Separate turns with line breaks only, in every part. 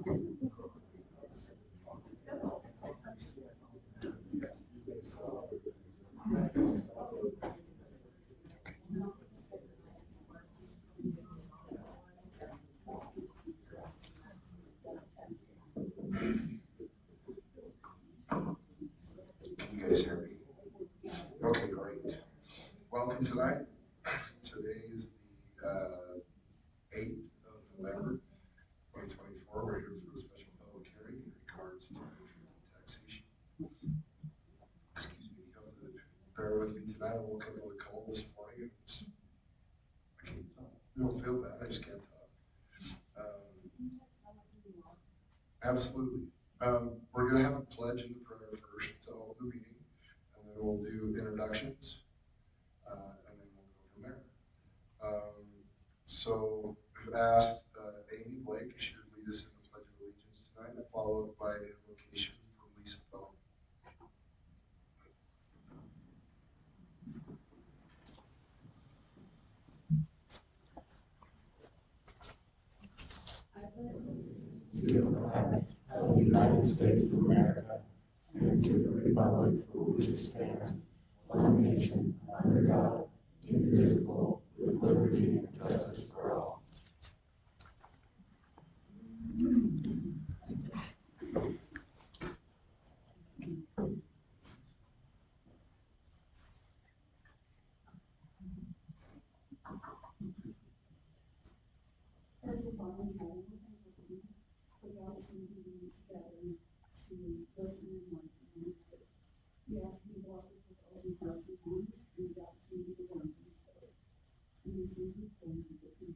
Can you guys hear me? Okay, great. Welcome tonight. Today is the 8th of November, 2024. We're here for a special public hearing in regards to taxation. Excuse me, you have to bear with me tonight. I woke up with a cold this morning. I can't talk. I don't feel bad. I just can't talk. Absolutely. We're going to have a pledge and a prayer first to open the meeting, and then we'll do introductions, and then we'll go from there. So we've asked Amy Blake, she would lead us in the Pledge of Allegiance tonight, followed by an invocation from Lisa Bell.
To the flag of the United States of America and to the republic for which it stands, one nation, under God, indivisible, with liberty and justice for all.
For the opportunity to be together to listen and learn from one another. We ask you to bless us with open hearts and minds and the opportunity to learn from each other. And these things we pray in Jesus' name.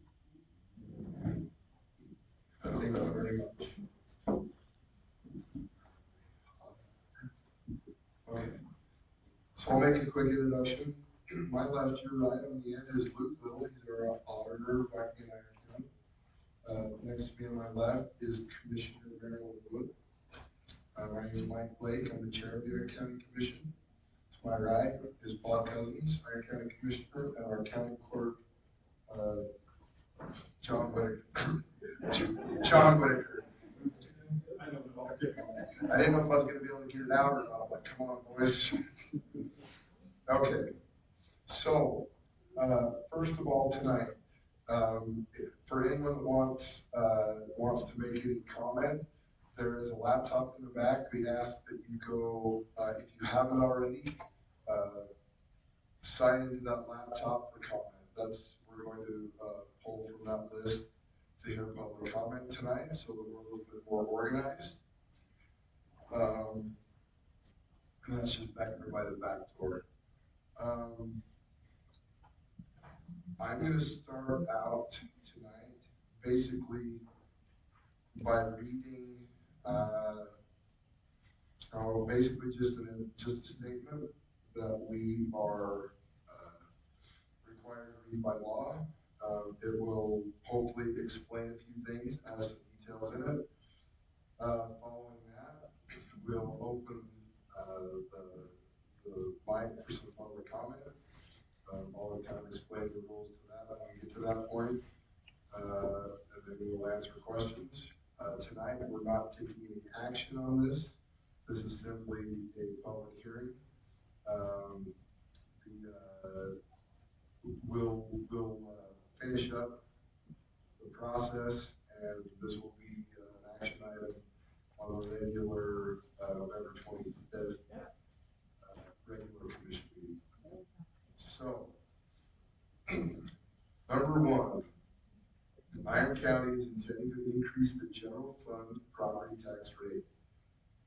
Thank you very much. Okay, so I'll make a quick introduction. My left, your right on the end is Luke Will. He's our auditor back in Iron County. Next to me on my left is Commissioner Marilyn Wood. My name is Mike Blake. I'm the chair of the Iron County Commission. To my right is Bob Cousins, Iron County Commissioner, and our county clerk, John Whitaker. John Whitaker. I didn't know if I was going to be able to get it out or not. I'm like, come on, boys. Okay. So, first of all, tonight, for anyone that wants to make any comment, there is a laptop in the back. We ask that you go, if you haven't already, sign into that laptop for comment. We're going to pull from that list to hear public comment tonight, so that we're a little bit more organized. And that's just back there by the back door. I'm going to start out tonight basically by reading basically just a statement that we are required to read by law. It will hopefully explain a few things, has some details in it. Following that, we'll open the mic for some public comment. I'll kind of explain the rules to that when we get to that point, and then we will answer questions. Tonight, we're not taking any action on this. This is simply a public hearing. We'll finish up the process, and this will be an action item on the regular November 25th regular commission meeting. So, number one, Iron County is intending to increase the general fund property tax rate.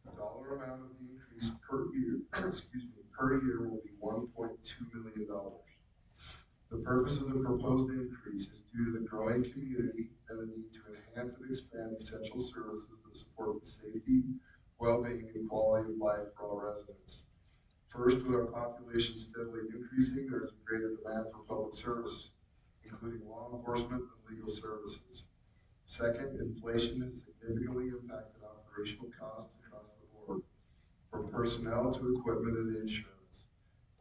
The dollar amount of the increase per year, per year will be $1.2 million. The purpose of the proposed increase is due to the growing community and the need to enhance and expand essential services that support the safety, well-being, and quality of life for all residents. First, with our population steadily increasing, there is a greater demand for public service, including law enforcement and legal services. Second, inflation has significantly impacted operational costs across the board, from personnel to equipment and insurance.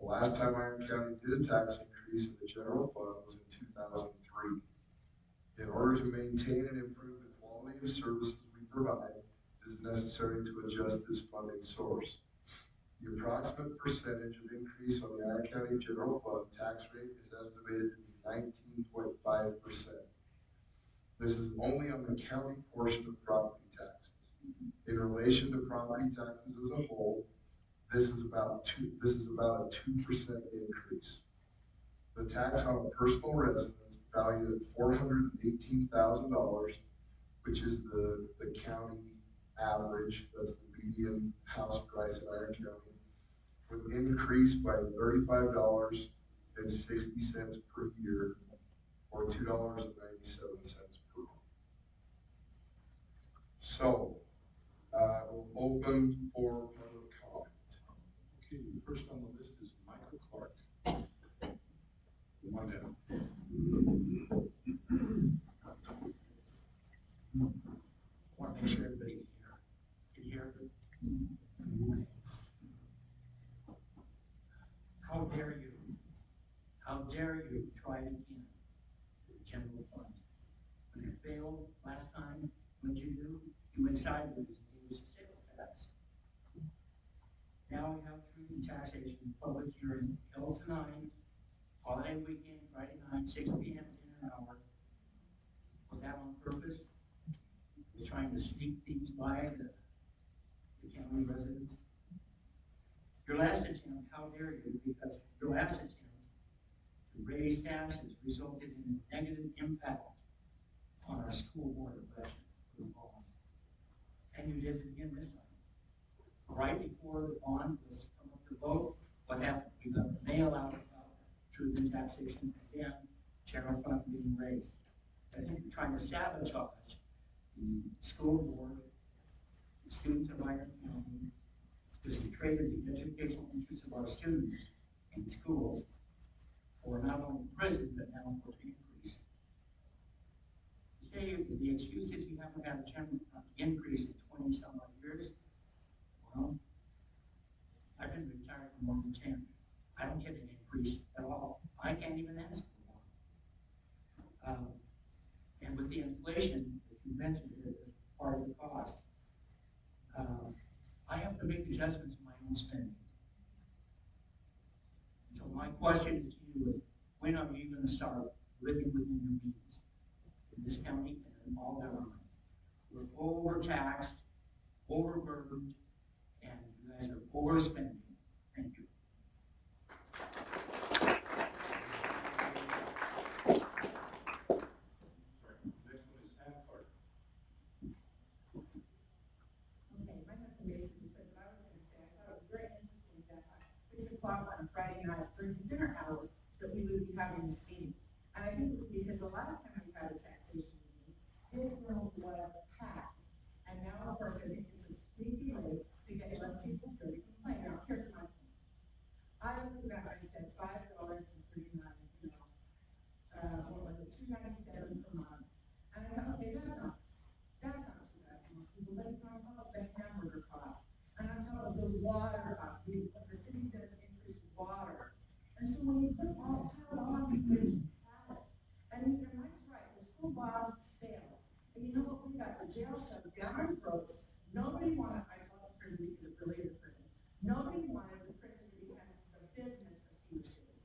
The last time Iron County did a tax increase in the general fund was in 2003. In order to maintain and improve the quality of services we provide is necessary to adjust this funding source. The approximate percentage of increase on the Iron County General Fund tax rate is estimated to be 19.5%. This is only on the county portion of property taxes. In relation to property taxes as a whole, this is about a 2% increase. The tax on a personal residence valued at $418,000, which is the county average, that's the median house price in Iron County, would increase by $35.60 per year, or $2.97 per month. So, we'll open for public comment.
Okay, first on the list is Michael Clark. Come on down.
I want to make sure everybody can hear. How dare you? How dare you try again with the general fund? When it failed last time, what did you do? You went sideways and used sales tax. Now we have truth in taxation, public hearing, held tonight, holiday weekend, Friday night, 6 p.m. in an hour. Was that on purpose? Was trying to sneak things by the county residents? Your last attempt, how dare you, because your last attempt to raise taxes resulted in a negative impact on our school board election. And you did it again this time. Right before the bond was come up to vote, what happened? You got the mail out about truth in taxation, again, general fund being raised. I think you're trying to sabotage the school board, the students of Iron County, because we traded the educational interests of our students in schools for not only prison, but now for increase. You say the excuse is you haven't had a general increase in 20 some odd years. Well, I've been retired for more than 10. I don't get an increase at all. I can't even ask for one. And with the inflation, as you mentioned it as part of the cost, I have to make adjustments in my own spending. So my question to you is, when are you going to start living within your means in this county and in all government? We're overtaxed, overburdened, and you guys are overspending. Thank you.
Next one is Ann Clark.
Okay, my husband basically said what I was going to say. I thought it was very interesting that at 6 o'clock on a Friday night during the dinner hour that we would be having this meeting. And I think it was because the last time we had a taxation meeting, this room was packed. And now, of course, I think it's a sneaky way to get less people to complain. Now, here's my point. I looked back, I said $5.39, what was it, $2.97 per month. And I thought, okay, that's not too bad for most people, but it's on top of the hamburger cost, and on top of the water cost. The city did increase water. And so when you put all that on, you just have it. And Mike's right, the school bond failed. And you know what, we got the jail shut down our throats. Nobody wanted, I call it prison because it really is a prison. Nobody wanted the prison to become the business of Cedar City.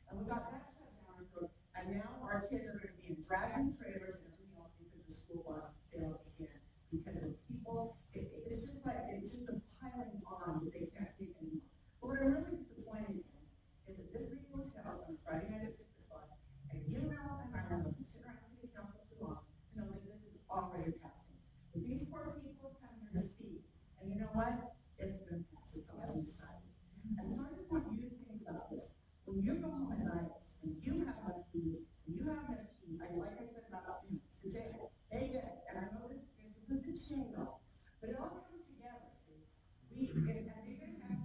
And we got that shut down our throats, and now our kids are going to be in dragon trailers and everything else because the school bond failed again. Because of people, it's just a piling on that they can't take anymore. But what I'm really disappointed in is that this meeting was held on Friday night at 6 o'clock, and you know, and I know, I've been sitting around city council too long to know that this is already passing. But these poor people come here to speak, and you know what? It's been passed, it's already decided. And so I just want you to think about this. When you go home at night, and you have enough food, and you have enough tea, like I said about the jail, they get it. And I know this is a big shingle, but it all comes together, see? And they're gonna have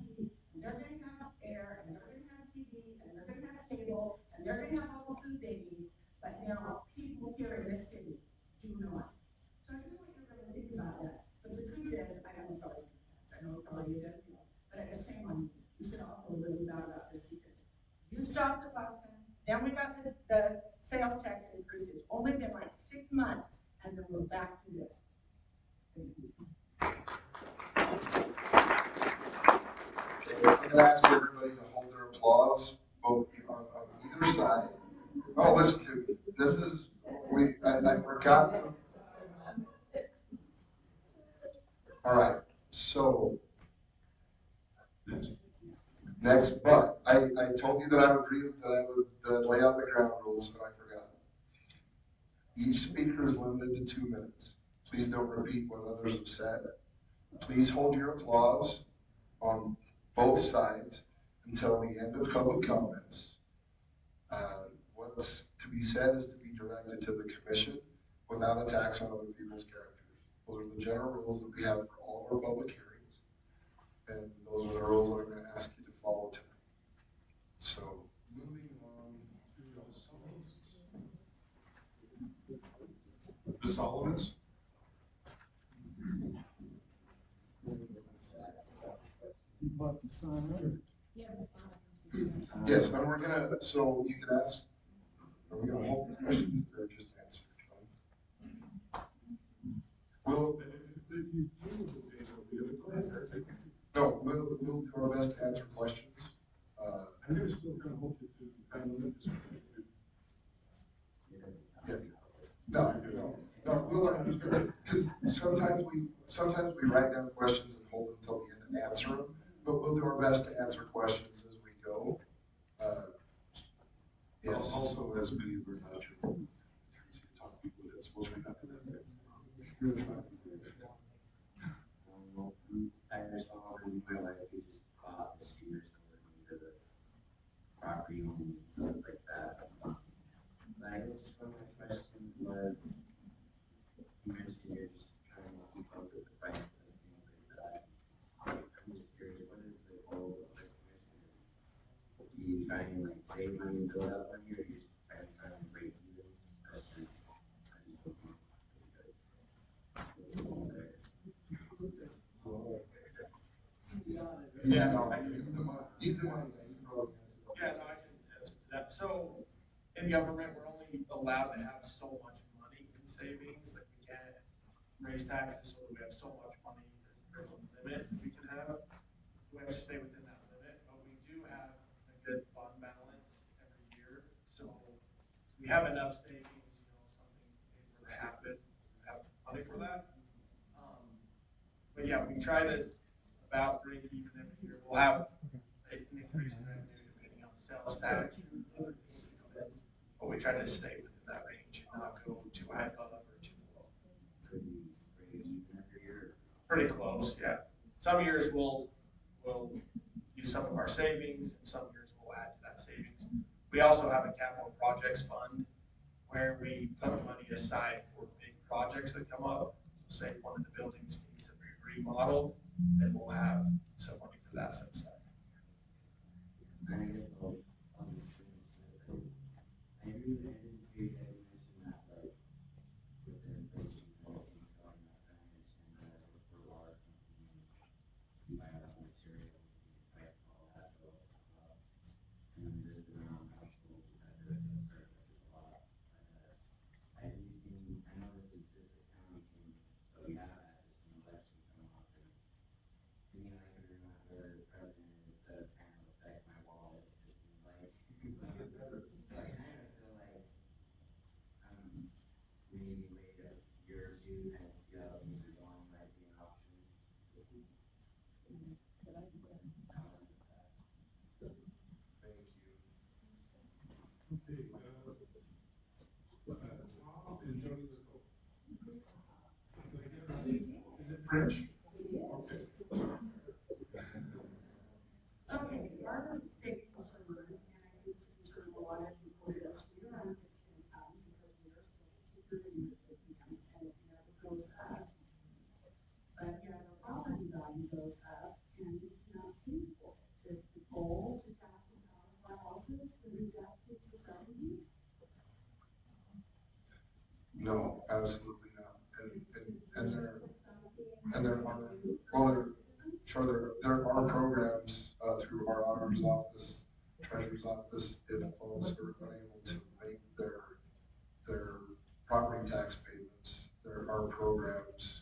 heat, and they're gonna have air, and they're gonna have TV, and they're gonna have cable, and they're gonna have all the food they need, but now people here in this city do not. So I just want you to really think about that. But the truth is, I know it's already passed, I know it's already done, but I just shame on you. You should all feel really bad about this because you stopped it last time, then we got the sales tax increases, only been like 6 months, and then we're back to this.
I'm gonna ask everybody to hold their applause, both on either side. Oh, listen to me, this is, I forgot to. All right, so, next, but I told you that I would read, that I'd lay out the ground rules, and I forgot. Each speaker is limited to 2 minutes. Please don't repeat what others have said. Please hold your applause on both sides until the end of public comments. What's to be said is to be directed to the commission without attacks on other people's characters. Those are the general rules that we have for all of our public hearings. And those are the rules that I'm going to ask you to follow tonight. So, moving on
The Solomons?
yes, and we're gonna, so you can ask, are we gonna hold the questions or just answer? We'll, no, we'll do our best to answer questions.
I'm gonna still kind of hold you to kind of limit this.
Yeah. No, we'll, because sometimes we write down questions and hold them until the end and answer them, but we'll do our best to answer questions as we go. Yes.
Also, as many of our natural talk people, it's supposed to be nothing.
I saw in my life, we just bought this year, so we're into this property and stuff like that. But I guess one of my questions was, you mentioned you're just trying to keep up with the price and things like that. I'm just curious, what is the goal of the commission? Do you try and like save money and build up money, or you just try to break even? That's just, I just don't know.
Yeah,
No,
I
he's the money, he's the money guy. He can probably answer
Yeah, no, I can answer that. So in government, we're only allowed to have so much money in savings, like we can't raise taxes, so we have so much money, there's a limit we can have. We have to stay within that limit, but we do have a good fund balance every year, so we have enough savings, something were to happen, we have money for that. But yeah, we try to about break even every year. We'll have an increase in revenue depending on sales tax and other things that come in. But we try to stay within that range and not go too high above or too low. Pretty close, yeah. Some years we'll use some of our savings, and some years we'll add to that savings. We also have a capital projects fund where we put money aside for big projects that come up. So say one of the buildings needs to be remodeled, then we'll have some money for that set aside.
I guess I agree with you that you mentioned that, like, with the inflation and everything going up, I understand that with a lot of companies, you buy a lot of materials, you price all that goes up. And just around households, that does hurt a lot. I do see, I know this is just a county thing, but we have had just an election come up, and to me, like it or not, whether the president is, does kind of affect my wallet, it just seems like. So I kind of feel like, maybe wait a year or two, kind of see how things are going, might be an option.
Thank you.
Okay, Tom and Jody Legault. Is it French? Okay.
Okay, our big concern, and I think it's a concern of a lot of people, is we are on fixed income because we are social security recipients, and it never goes up. But yet our property value goes up, and we cannot pay for it. Is the goal to tax us out of our houses that we got since the seventies?
No, absolutely not. And there are, well, there are programs, through our auditor's office, treasurer's office, if folks are unable to make their property tax payments, there are programs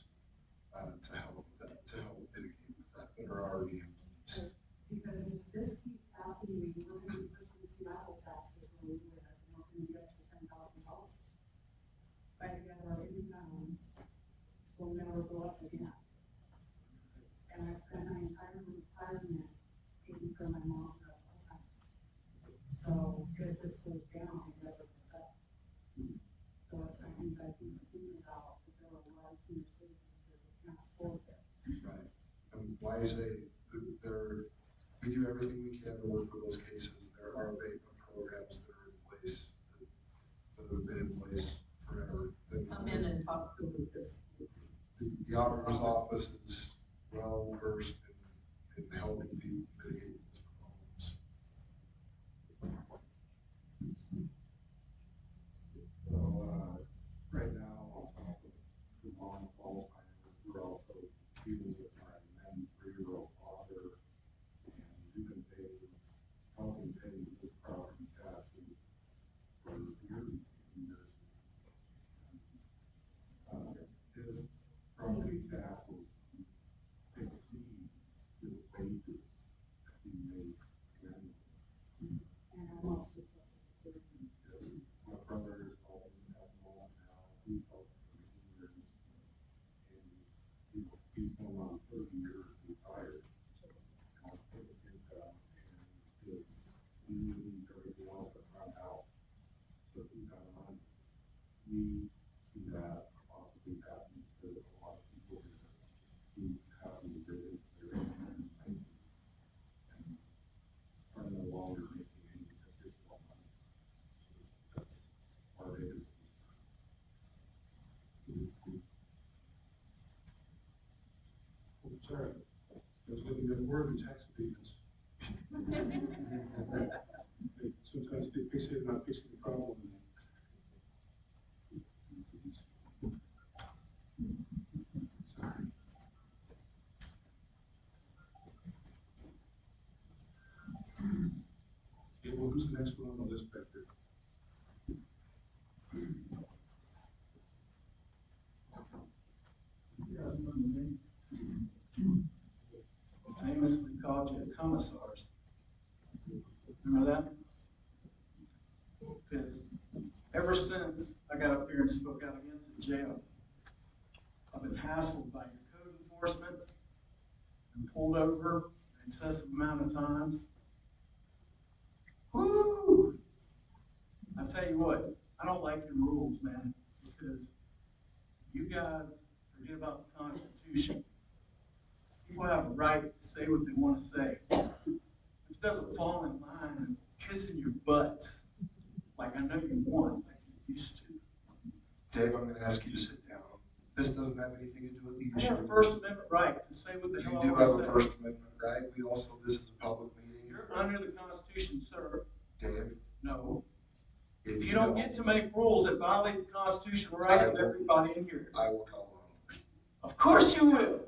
to help with that, to help mitigate with that are already in place.
Because if this keeps happening, we're gonna be pushing Seattle taxes where we live, and we're gonna be up to $10,000. But again, our income will never go up again. And I spent my entire retirement taking care of my mom who has Alzheimer's. So if this goes down, it never goes up. So it's something you guys need to think about, because there are a lot of senior citizens that can't afford this.
Right. And like I say, we do everything we can to work for those cases. There are abatement programs that are in place, that have been in place forever.
Come in and talk to Lucas.
The auditor's office is well versed in helping people mitigate these problems.
So, right now, on top of the bond qualifying, we're also dealing with my 93-year-old father, and we've been helping pay his property taxes for years and years. His property taxes exceed his wages that he makes annually.
And I lost this security.
My brother is helping at the moment now, he's helping for many years, and he's going on 30 years retired. And I was taking income, and his needs, everything else that run out. So he's got money. We see that possibly happening to a lot of people who have to get into their thinking and are no longer making any additional money. That's our biggest concern.
Sorry, I was looking at the word in tax abatements. Sometimes they fixate on fixing the problem. Sorry. Okay, well, who's the next one on the list back there?
You guys remember me? Famously called you commissars. Remember that? Because ever since I got up here and spoke out against the jail, I've been hassled by your code enforcement and pulled over an excessive amount of times. Woo! I tell you what, I don't like your rules, man, because you guys forget about the Constitution. People have a right to say what they want to say. It doesn't fall in line and kissing your butts like I know you want, like you used to.
Dave, I'm gonna ask you to sit down. This doesn't have anything to do with the
I
issue.
have a First Amendment right to say what the
You
hell I
do
want
have
to
a
say.
First Amendment right. We also, this is a public meeting.
You're under the Constitution, sir.
Dave,
No.
if
You don't get to make rules that violate the constitutional rights of everybody in here.
I will call on.
Of course you will.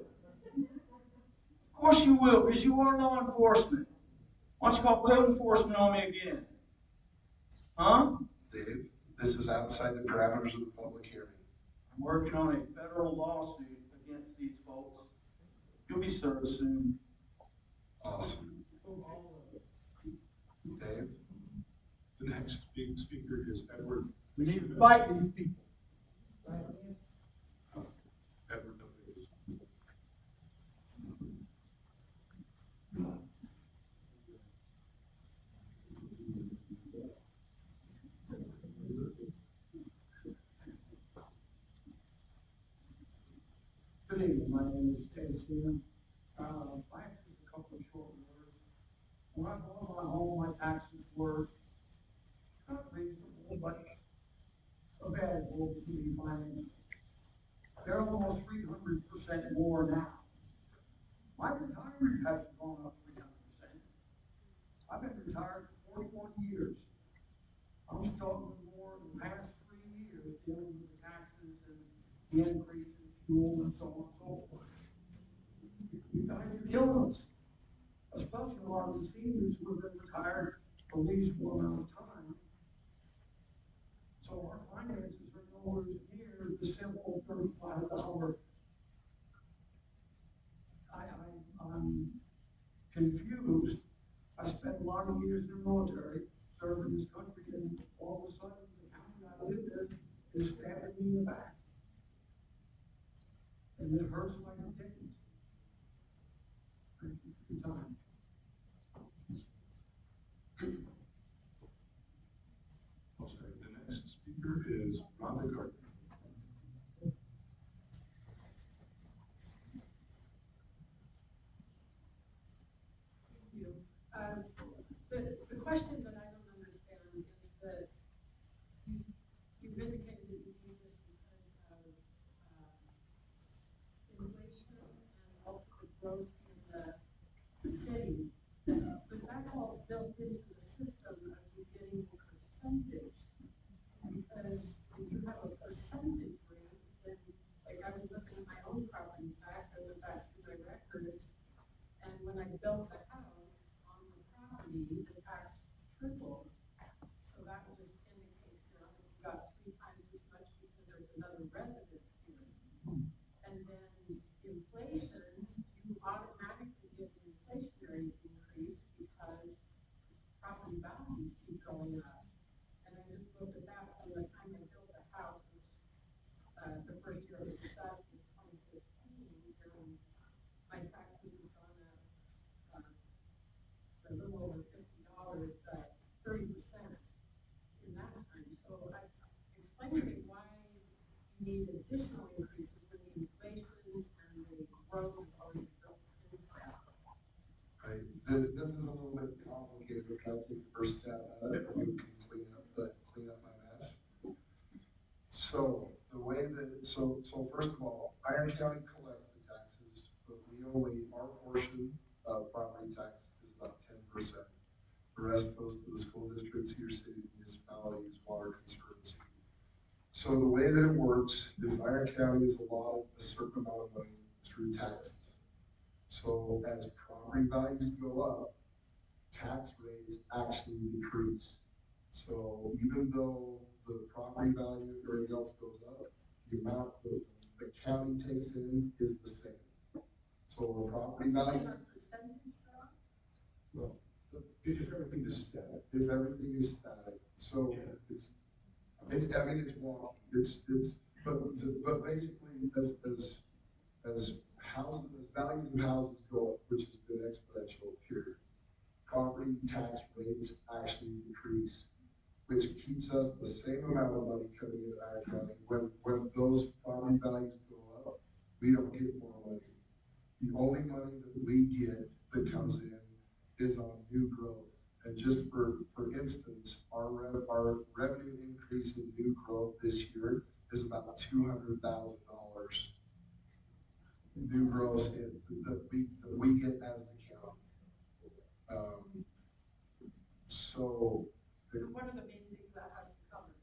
Of course you will, because you are law enforcement. Why don't you call code enforcement on me again? Huh?
Dave, this is outside the parameters of the public hearing.
I'm working on a federal lawsuit against these folks. You'll be served soon.
Awesome. Dave?
The next speaker is Edward.
We need to fight these people.
Edward W.
Good evening, my name is Ted Stevens. I have just a couple of short words. When I bought my home, my taxes were not reasonable, but available to me financially. They're almost 300% more now. My retirement hasn't gone up 300%. I've been retired for 41 years. I'm struggling more in the past 3 years dealing with the taxes and the increase in fuel and so on and so forth. You guys are killing us, especially a lot of the seniors who have been retired for at least one amount of time. So our finances are nowhere near the simple $35 confused. I spent a lot of years in the military, serving this country, and all of a sudden, the county I lived in is stabbing me in the back. And it hurts like a dickens. Thank you for your time.
Okay, the next speaker is Rhonda Gardner.
You. The question that I don't understand is that you've indicated that you need this because of inflation and also the growth in the city. But that's all built into the system of you getting a percentage. Because if you have a percentage rate, then, like I was looking at my own property tax, I went back to my records, and when I built the house on the property, the tax tripled. So that just indicates now that you got 3 times as much because there's another resident here. And then inflation, you automatically get an inflationary increase because property values keep going up. And I just looked at that from the time I built the house, which, the first year it was assessed was 2015, and my taxes have gone up, a little over $50, but 30% in that time. So explain to me why you need additional increases when the inflation and the growth is already built into that.
This is a little bit complicated, but can I take the first stab at it, or you can clean up my mess? So the way that, so first of all, Iron County collects the taxes, but our portion of property tax is about 10%. The rest goes to the school districts, your city, municipalities, water conservancy. So the way that it works is Iron County is allotted a certain amount of money through taxes. So as property values go up, tax rates actually decrease. So even though the property value and everything else goes up, the amount that the county takes in is the same. So the property value. Well,
If everything is static.
if everything is static, so it's I mean, it's wonky, but basically, as houses, as values of houses go up, which has been exponential, period, property tax rates actually decrease, which keeps us the same amount of money coming into our county. When those property values go up, we don't get more money. The only money that we get that comes in is on new growth. And just for instance, our revenue increase in new growth this year is about $200,000. New growth that we get as the county. So.
What are the main things that has to cover?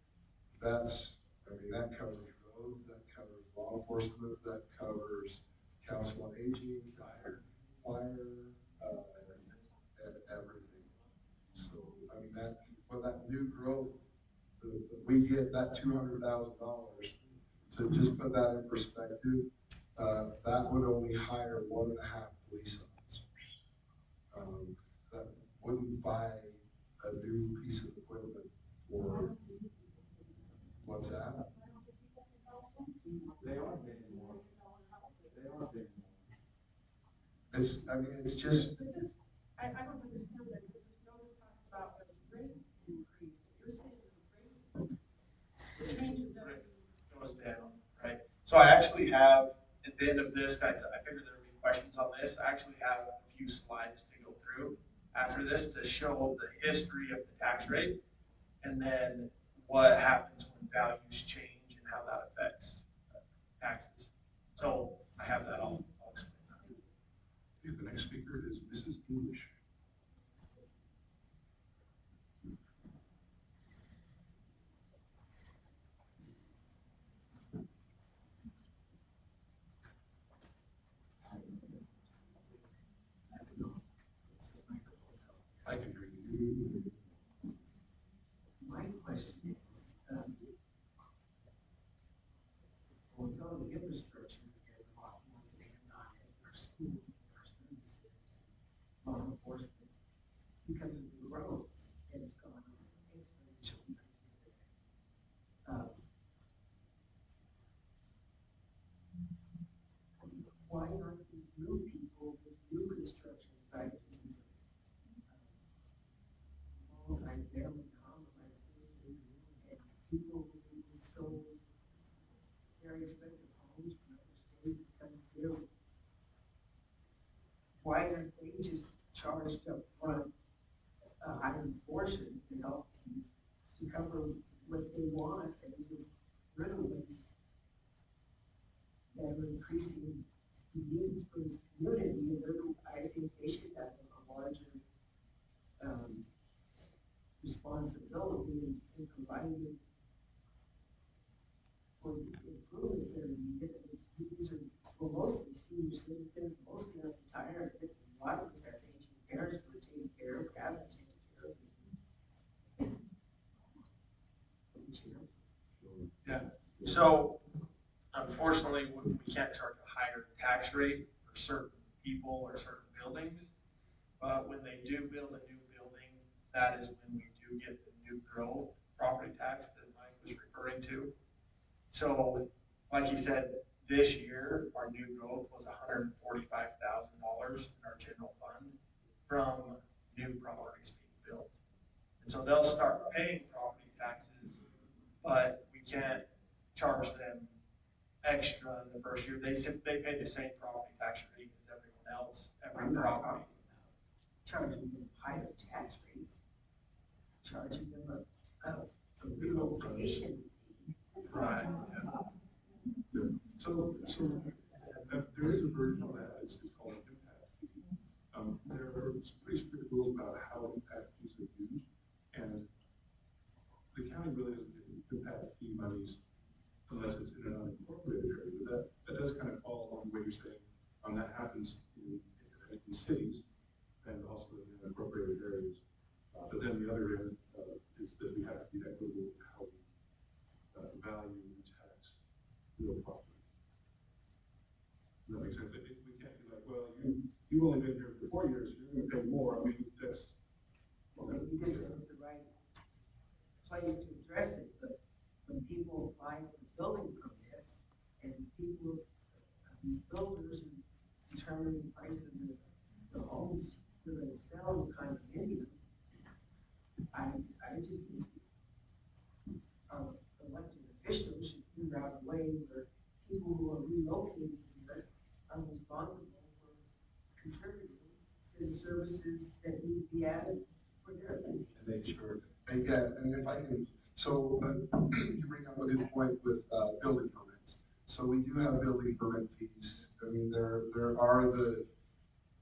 That covers roads, that covers law enforcement, that covers council on aging, fire, and everything. So, that new growth, we get that $200,000, to just put that in perspective, that would only hire 1.5 police officers. That wouldn't buy a new piece of equipment or what's that?
They are paying more.
It's just.
I don't understand that, because this notice talks about the rate increase, but you're saying the rate changes everything.
Goes down, right? So I actually have, at the end of this, I figured there would be questions on this. I actually have a few slides to go through after this to show the history of the tax rate, and then what happens when values change and how that affects taxes. So I have that all. I'll explain that.
Okay, the next speaker is Mrs. English. I can hear you.
My question is, with all the infrastructure, you guys
why aren't these new people, these new construction sites, these multi-family complexes, and people who sold very expensive homes from other states to come here? Why aren't they just charged up front a higher portion, you know, to cover what they want and the renovations that are increasing the needs for this community, and I think they should have a larger, responsibility in providing for the improvements that are needed. These are, well, mostly senior citizens, mostly are retired, a lot of us have aging parents who are taking care of, having taken care of.
Yeah, so unfortunately, we can't charge a higher tax rate for certain people or certain buildings. But when they do build a new building, that is when we do get the new growth property tax that Mike was referring to. So, like he said, this year, our new growth was $145,000 in our general fund from new properties being built. And so they'll start paying property taxes, but we can't charge them extra in the first year. They pay the same property tax rate as everyone else, every property.
Charging them higher tax rates, charging them a relocation.
Right.
So, there is a version of that, it's called an impact fee. There are some pretty strict rules about how impact fees are used, and the county really doesn't get impact fee monies unless it's in an unincorporated area, but that does kind of fall along the way you're saying, that happens in cities and also in unincorporated areas. But then the other end, is that we have to be equitable in how we, value and tax real property. Does that make sense? We can't be like, well, you've only been here for 4 years, so you're gonna pay more. I mean, that's.
Maybe this isn't the right place to address it, but when people apply for building permits and people, these builders are determining the price of the homes they're gonna sell in condominiums, I just think elected officials should figure out a way where people who are relocating here are responsible for contributing to the services that need to be added for their community.
And they sure, yeah, and if I can, so you bring up a good point with building permits. So we do have building permit fees. I mean, there are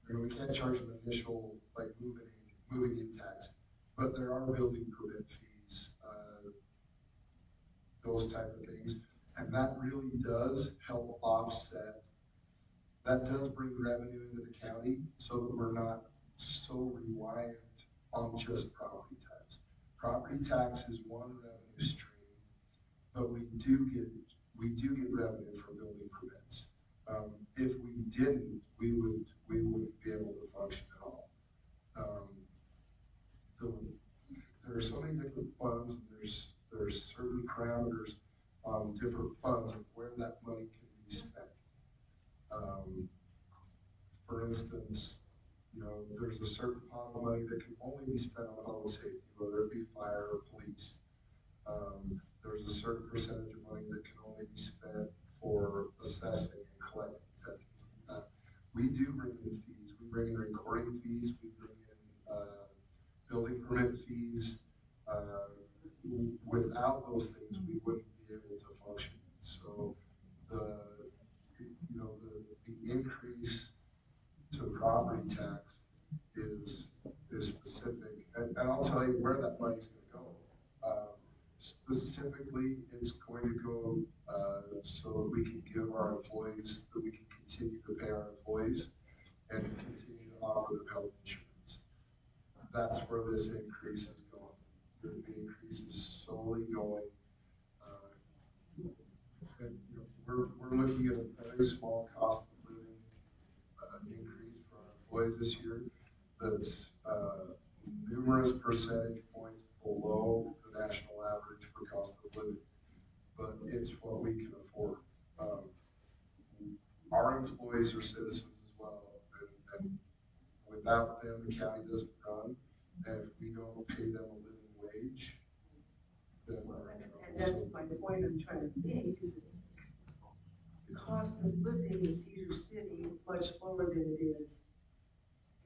we can't charge an initial like moving in tax, but there are building permit fees, those type of things, and that really does help offset. That does bring revenue into the county, so that we're not so reliant on just property tax. Property tax is one revenue stream, but we do get revenue from building permits. If we didn't, we wouldn't be able to function at all. There are so many different funds, and there's certain parameters on different funds of where that money can be spent. For instance, there's a certain pot of money that can only be spent on public safety, whether it be fire or police. There's a certain percentage of money that can only be spent for assessing and collecting taxes. We do bring in fees. We bring in recording fees. We bring in building permit fees. Without those things, we wouldn't be able to function. So the increase to property tax is specific, and I'll tell you where that money's going to go. Specifically, it's going to go so that we can give our employees, that we can continue to pay our employees and continue to offer them health insurance. That's where this increase is going. The increase is solely going. And, we're looking at a very small cost of living increase for our employees this year that's numerous percentage points below the national average for cost of living, but it's what we can afford. our employees are citizens as well, and without them, the county doesn't run, and if we don't pay them a living wage, then we're in trouble.
And that's my point I'm trying to make, is that the cost of living in Cedar City is much lower than it is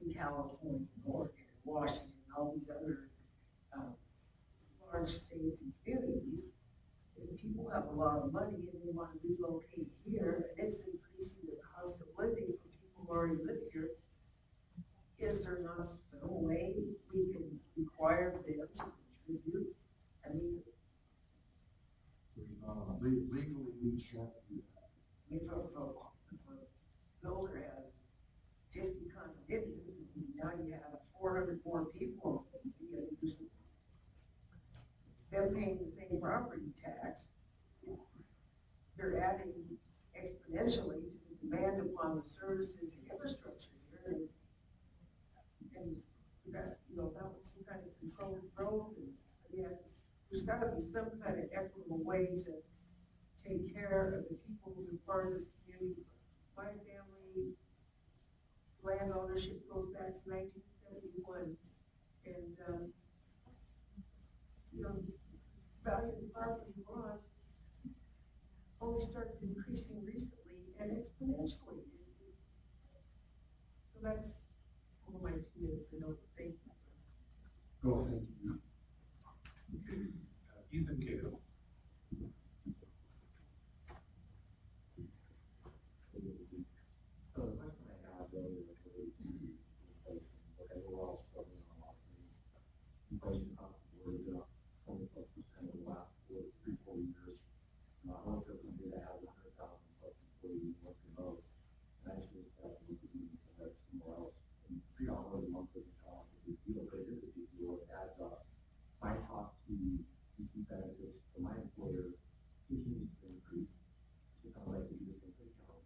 in California, Oregon, Washington, all these other, large states and communities. If people have a lot of money and they want to relocate here, and it's increasing the cost of living for people who already live here, is there not some way we can require them to contribute? I mean,
Legally, we can't do that.
if a builder has 50 condominiums, and now you have 400 more people, you gotta do something. They're paying the same property tax. They're adding exponentially to the demand upon the services and infrastructure here. And that, you know, that was some kind of controlled growth, and, yeah, there's gotta be some kind of equitable way to take care of the people who are part of this community. My family land ownership goes back to 1971, and, you know, value of the property bought only started increasing recently and exponentially. So that's all my 2 minutes, I don't think.
Go, thank you.
Ethan Cahill.
So the question I have though is related to inflation. Okay, we're all struggling on a lot of things. Inflation across the board is up 20+% over the last 4 years. I work for a company that has 100,000 plus employees working remote. And I just we could even send that somewhere else. And $3 a month doesn't sound like a big deal, but it is a big deal. It adds up. My cost to receive benefits for my employer continues to increase. It sounds like we do the same for the county.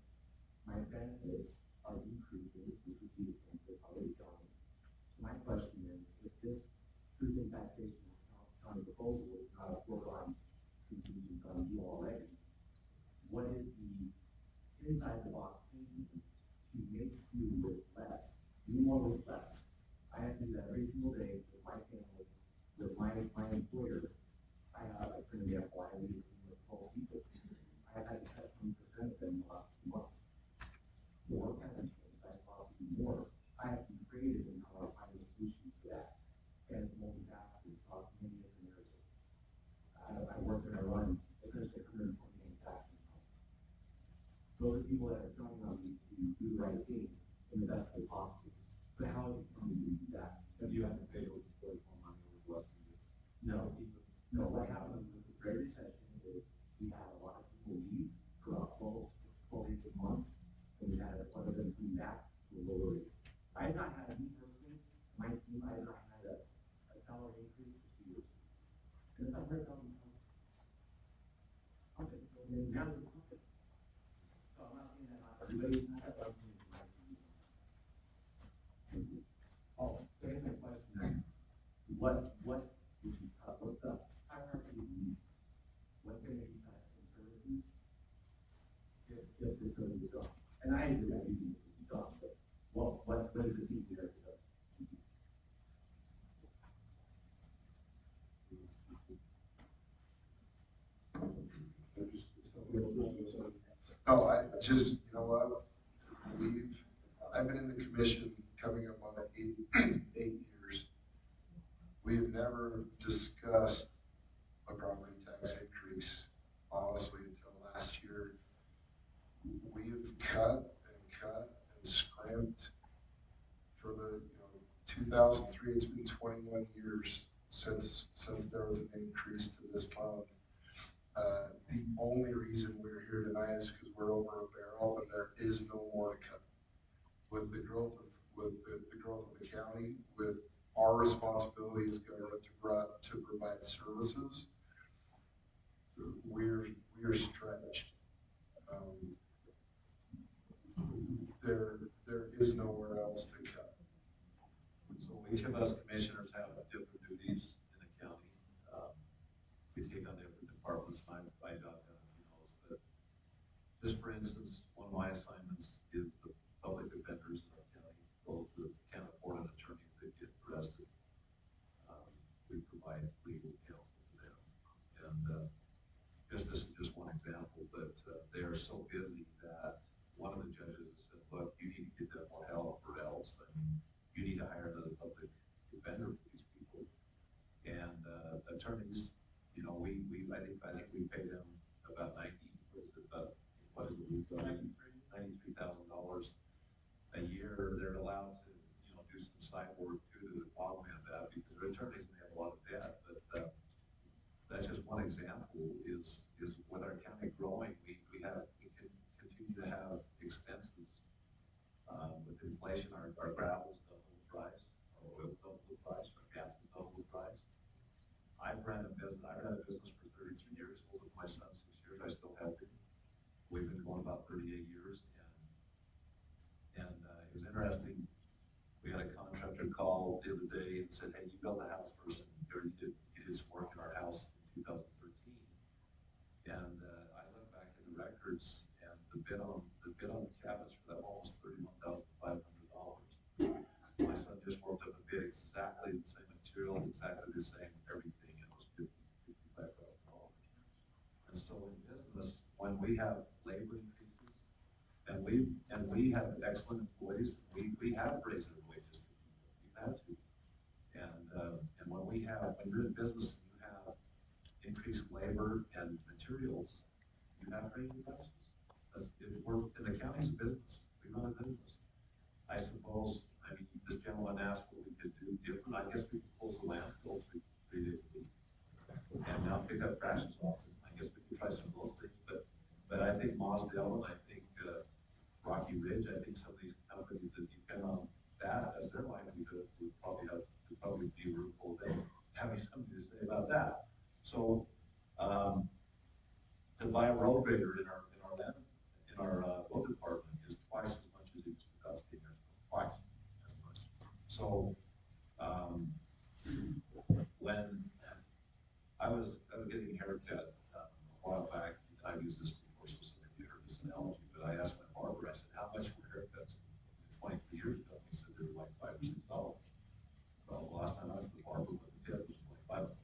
My benefits are increasing, which would be the same for the county. So my question is, if this truth in taxation county proposal is not a foregone conclusion done deal already, what is the inside the box thinking to make do with less, do more with less? I have to do that every single day with my family, with my employer. I for example, I lead a team of 12 people. I've had to cut 20% of them in the last 2 months. The work hasn't changed, I thought to do more. I have to be creative in how I find a solution to that. And it's multifaceted across many different areas. I work and I run essentially 120 manufacturing plants. Those are people that are counting on me to do the right thing in the best way possible. But how is it coming to do that?
Have you had to pay those employees more money over the last few years?
No, what happened with the Great Recession is we had a lot of people leave for about 12 months, and we had a lot of them coming back to a lower rate. I have not had, me personally, my team, I have not had a salary increase for 2 years. And it's not very common. Okay, so then now it's okay. So I'm not saying that not everybody's not that, but I'm saying it's my team. Oh, so here's my question then. What would you cut? What's the hierarchy of needs? What's going to be cut in services if facility is gone? And I agree that you need to be gone, but what is the key here?
No, I just, you know what, I've been in the commission coming up on 8 years. We've never discussed a property tax increase, honestly, until last year. We've cut and scrimped for the, 2003, it's been 21 years since there was an increase to this fund. The only reason we're here tonight is because we're over a barrel and there is no more to cut. With the growth of the county, with our responsibility as government to provide services, we're stretched. There is nowhere else to cut.
So each of us commissioners have different duties in the county. We take on different departments, my job, but just for instance, one of my assignments is the public defenders in our county, those that can't afford an attorney if they get arrested. We provide legal counsel to them. And this is just one example, but they are so busy that one of the judges has said, look, you need to get them more help or else. I mean, you need to hire another public defender for these people. And attorneys, you know, I think we pay them about $93,000 a year. They're allowed to, you know, do some side work too to augment that because their attorneys may have a lot of debt. But that's just one example. Is with our county growing, we can continue to have expenses. With inflation, our gravel's double the price, our oil's double the price, our gas is double the price. I ran a business for 33 years, old with my son 6 years, I still have it. We've been going about 38 years, and it was interesting. We had a contractor call the other day and said, hey, you built a house for us, and you did some work in our house in 2013. And I look back at the records, and the bid on the cabinets for that home was $31,500. My son just worked up a bid exactly the same material, exactly the same everything, and it was $55,000. And so in business, when we have labor increases, and we have excellent employees, we have raised their wages to people. We've had to. And when you're in business and you have increased labor and materials, you have raising prices. We're in the county's business. We run a business. I suppose, I mean, this gentleman asked what we could do different. I guess we could close the landfill 3 days a week. And now pick up trash off. I guess we could try some of those things, but I think Mosdale and I think Rocky Ridge, I think some of these companies that depend on that as their livelihood would probably be rueful of having something to say about that. So to buy a road grader in our road department is twice as much as it used to cost 10 years ago. Twice as much. So when I was getting a haircut a while back, I've used this before, so some of you heard this analogy, but I asked my barber, I said, how much were haircuts 23 years ago? He said they were like $5 or $6. Well, the last time I was at the barber with the tip was $25.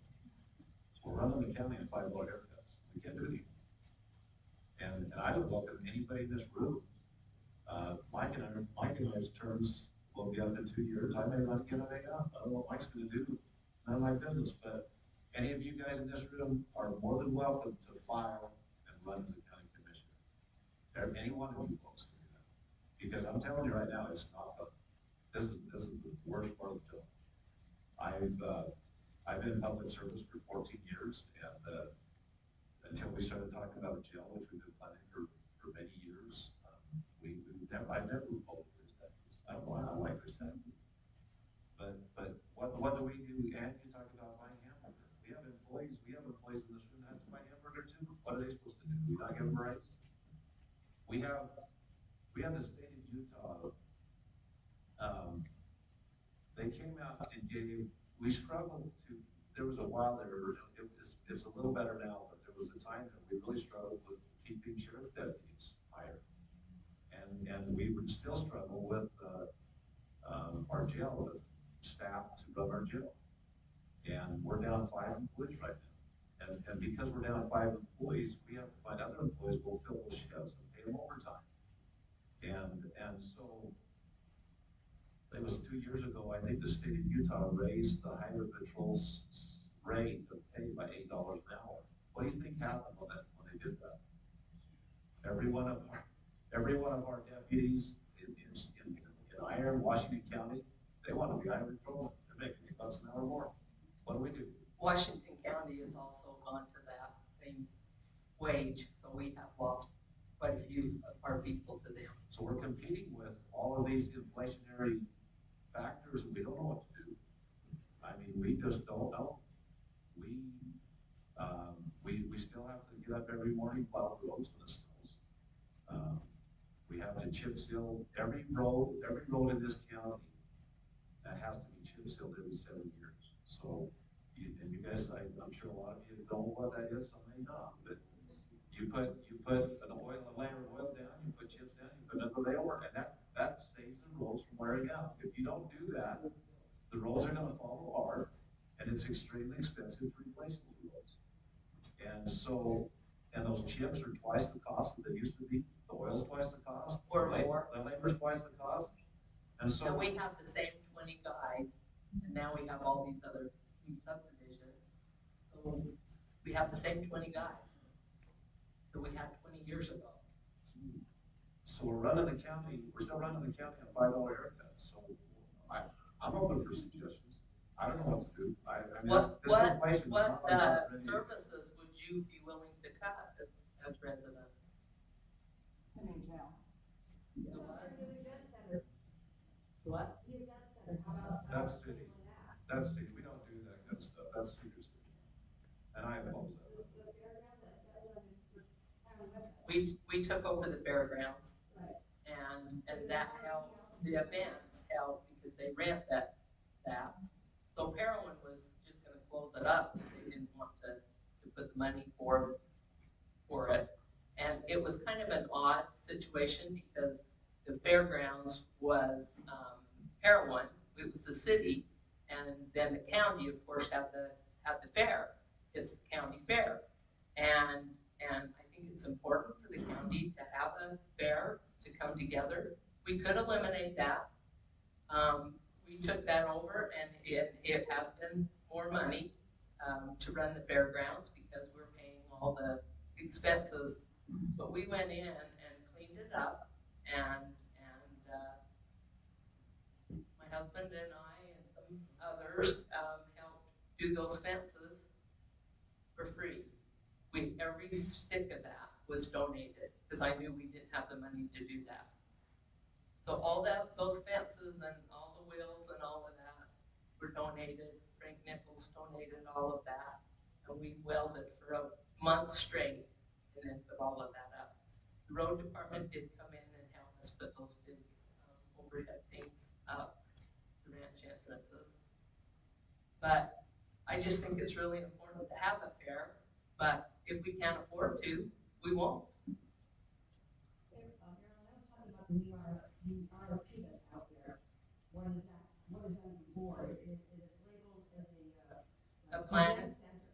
So we're running the county on $5 haircuts. We can't do it anymore. And I would welcome anybody in this room. Mike and I's terms will be up in 2 years. I may not get an A up. I don't know what Mike's going to do. None of my business, but any of you guys in this room are more than welcome to file and run as a county commissioner. Any one of you folks can do that. Because I'm telling you right now, it's not fun. This is the worst part of the job. I've been in public service for 14 years, and until we started talking about the jail, which we've been planning for many years, I've never voted for his taxes. I don't know, I don't like his taxes. But what do we do? And you talk about buying hamburger. We have employees in this room that have to buy hamburger too. What are they supposed to do? Do we not give them rights? We have the state of Utah. They came out and we struggled there was a while there, it's a little better now, but there was a time that we really struggled with keeping sheriff deputies higher. And we would still struggle with our jail, with staff to run our jail. And we're down 5 employees right now. And because we're down 5 employees, we have to find other employees who will fill those shifts and pay them overtime. And so it was 2 years ago, I think the state of Utah raised the highway patrol's rate of pay by $8 an hour. What do you think happened when they did that? Every one of our deputies in Iron, Washington County, they want to be highway patrolmen. They're making $8 an hour more. What do?
Washington County has also gone to that same wage, so we have lost quite a few of our people to them.
So we're competing with all of these inflationary factors, and we don't know what to do. I mean, we just don't know. We still have to get up every morning, plow the roads when it snows. We have to chip seal every road in this county that has to be chip sealed every 7 years. So, and you guys, I'm sure a lot of you know what that is, some may not, but You put an oil, a layer of oil down, you put chips down, you put another layer, and that saves the roads from wearing out. If you don't do that, the roads are gonna fall apart, and it's extremely expensive to replace those roads. And so, and those chips are twice the cost that they used to be, the oil's twice the cost.
Or
the
more.
The labor's twice the cost, and so.
So we have the same 20 guys, and now we have all these other new subdivisions. So we have the same 20 guys that we had 20 years ago.
So we're still running the county on $5 haircuts, so I'm open for suggestions. I don't know what to do. I mean,
What
this inflation is not like that.
services would you be willing to cut as residents?
The new jail.
What?
That's city. That's city. We don't do that kind of stuff. That's city. And I oppose that.
We took over the fairgrounds. And that helps, the events help because they rent that. So Parowan was just gonna close it up, they didn't want to put the money for it. And it was kind of an odd situation because the fairgrounds was, Parowan, it was the city, and then the county, of course, had the fair. It's the county fair. And I think it's important for the county to have a fair to come together. We could eliminate that. We took that over, and it has been more money to run the fairgrounds because we're paying all the expenses. But we went in and cleaned it up, and my husband and I and some others helped do those fences for free. Every stick of that was donated because I knew we didn't have the money to do that. So all those fences and all the wheels and all of that were donated. Frank Nichols donated all of that, and we welded for a month straight and then put all of that up. The road department did come in and help us put those big overhead things up, the ranch entrances. But I just think it's really important to have a fair, but if we can't afford to, we won't.
The new RFP that's out there, what is on the board? It is labeled as
A plan?
event center.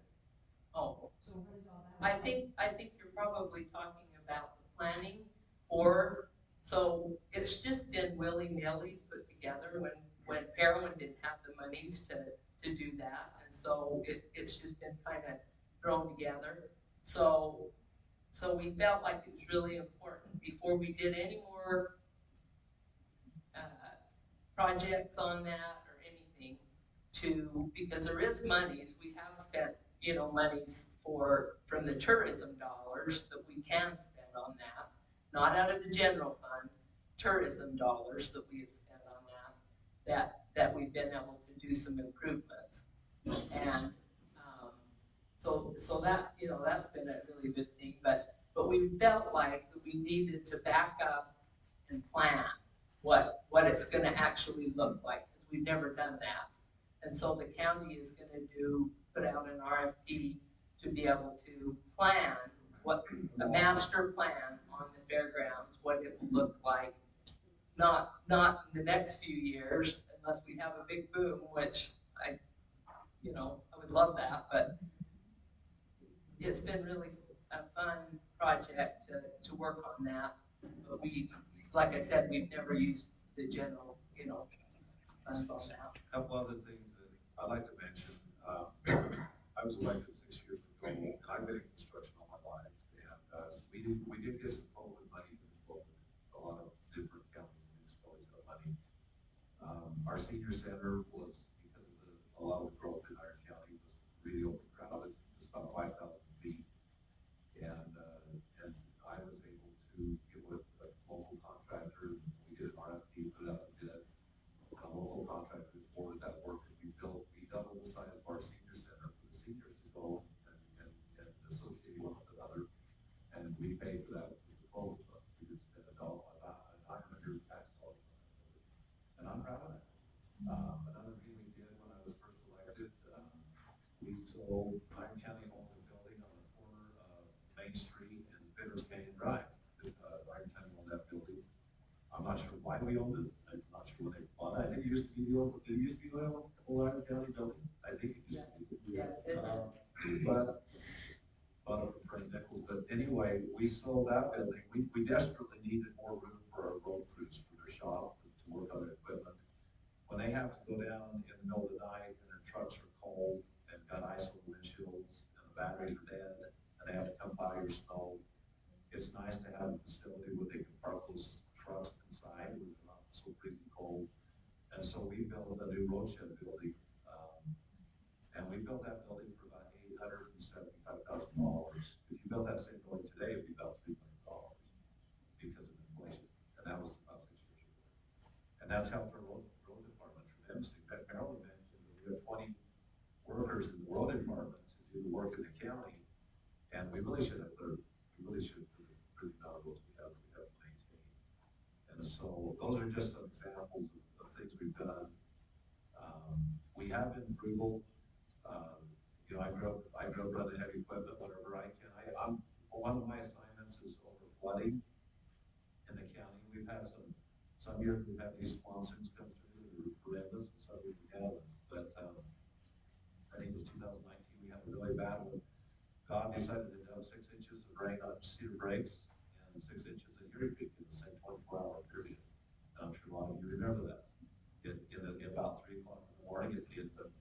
Oh,
So what is all that?
I think you're probably talking about the planning, or, so it's just been willy-nilly put together when Parowan didn't have the monies to do that, and so it's just been kind of thrown together. So we felt like it was really important before we did any more projects on that or anything because there is monies, we have spent, monies from the tourism dollars that we can spend on that, not out of the general fund, tourism dollars that we have spent on that we've been able to do some improvements. And so that, that's been a really good thing, but we felt like that we needed to back up and plan what it's gonna actually look like, because we've never done that. And so the county is gonna put out an RFP to be able to plan a master plan on the fairgrounds, what it will look like, not in the next few years, unless we have a big boom, which I would love that, but it's been really a fun project to work on that. But like I said, we've never used the general, funds on that.
A couple other things that I'd like to mention. I was elected 6 years ago, and I've been in construction all my life. And we did get some COVID money from a lot of different counties and municipalities got money. Our senior center was, because of a lot of growth in our county, was really overcrowded. It was about 5,000 feet. And I was able to get with a local contractor. We did an RFP, put it out to bid. A local contractor awarded that work, and we doubled the size of our senior center for the seniors to go and associate one with another. And we paid for that with the COVID funds. We did spend $900 tax dollars on that. And I'm proud of that. Another thing we did when I was first elected, we sold Pine County owned a building not sure why we owned it, I'm not sure when they bought it, I think it used to be the old Iron County building, I think it used to be. Bought it for nickels, but anyway, we sold that building, we desperately needed more room for our road crews, for their shop, to work on their equipment. When they have to go down in the middle of the night, and their trucks are cold, and got ice on the windshields, and the batteries are dead, and they have to come by your snow, it's nice to have a facility where they can park those trucks inside, where they're not so freezing cold. And so we built a new road shed building, and we built that building for about $875,000. If you built that same building today, it'd be about $3 million because of inflation. And that was about 6 years ago. And that's helped our road department tremendously. Marilyn mentioned that we have 20 workers in the road department to do the work in the county, and we really should have 30. We really should have the amount of roads we have to maintain. And so those are just some examples of things we've done. We have been frugal. You know, I grew up running heavy equipment whenever I can. One of my assignments is over flooding in the county. We've had some years we've had these monsoons come through that are horrendous, and some years we haven't. But I think it was 2019, we had a really bad one. God decided to dump 6 inches of rain on Cedar Breaks and 6 inches of Erie Creek in the same 24-hour period. And I'm sure a lot of you remember that. In about 3 o'clock in the morning, it was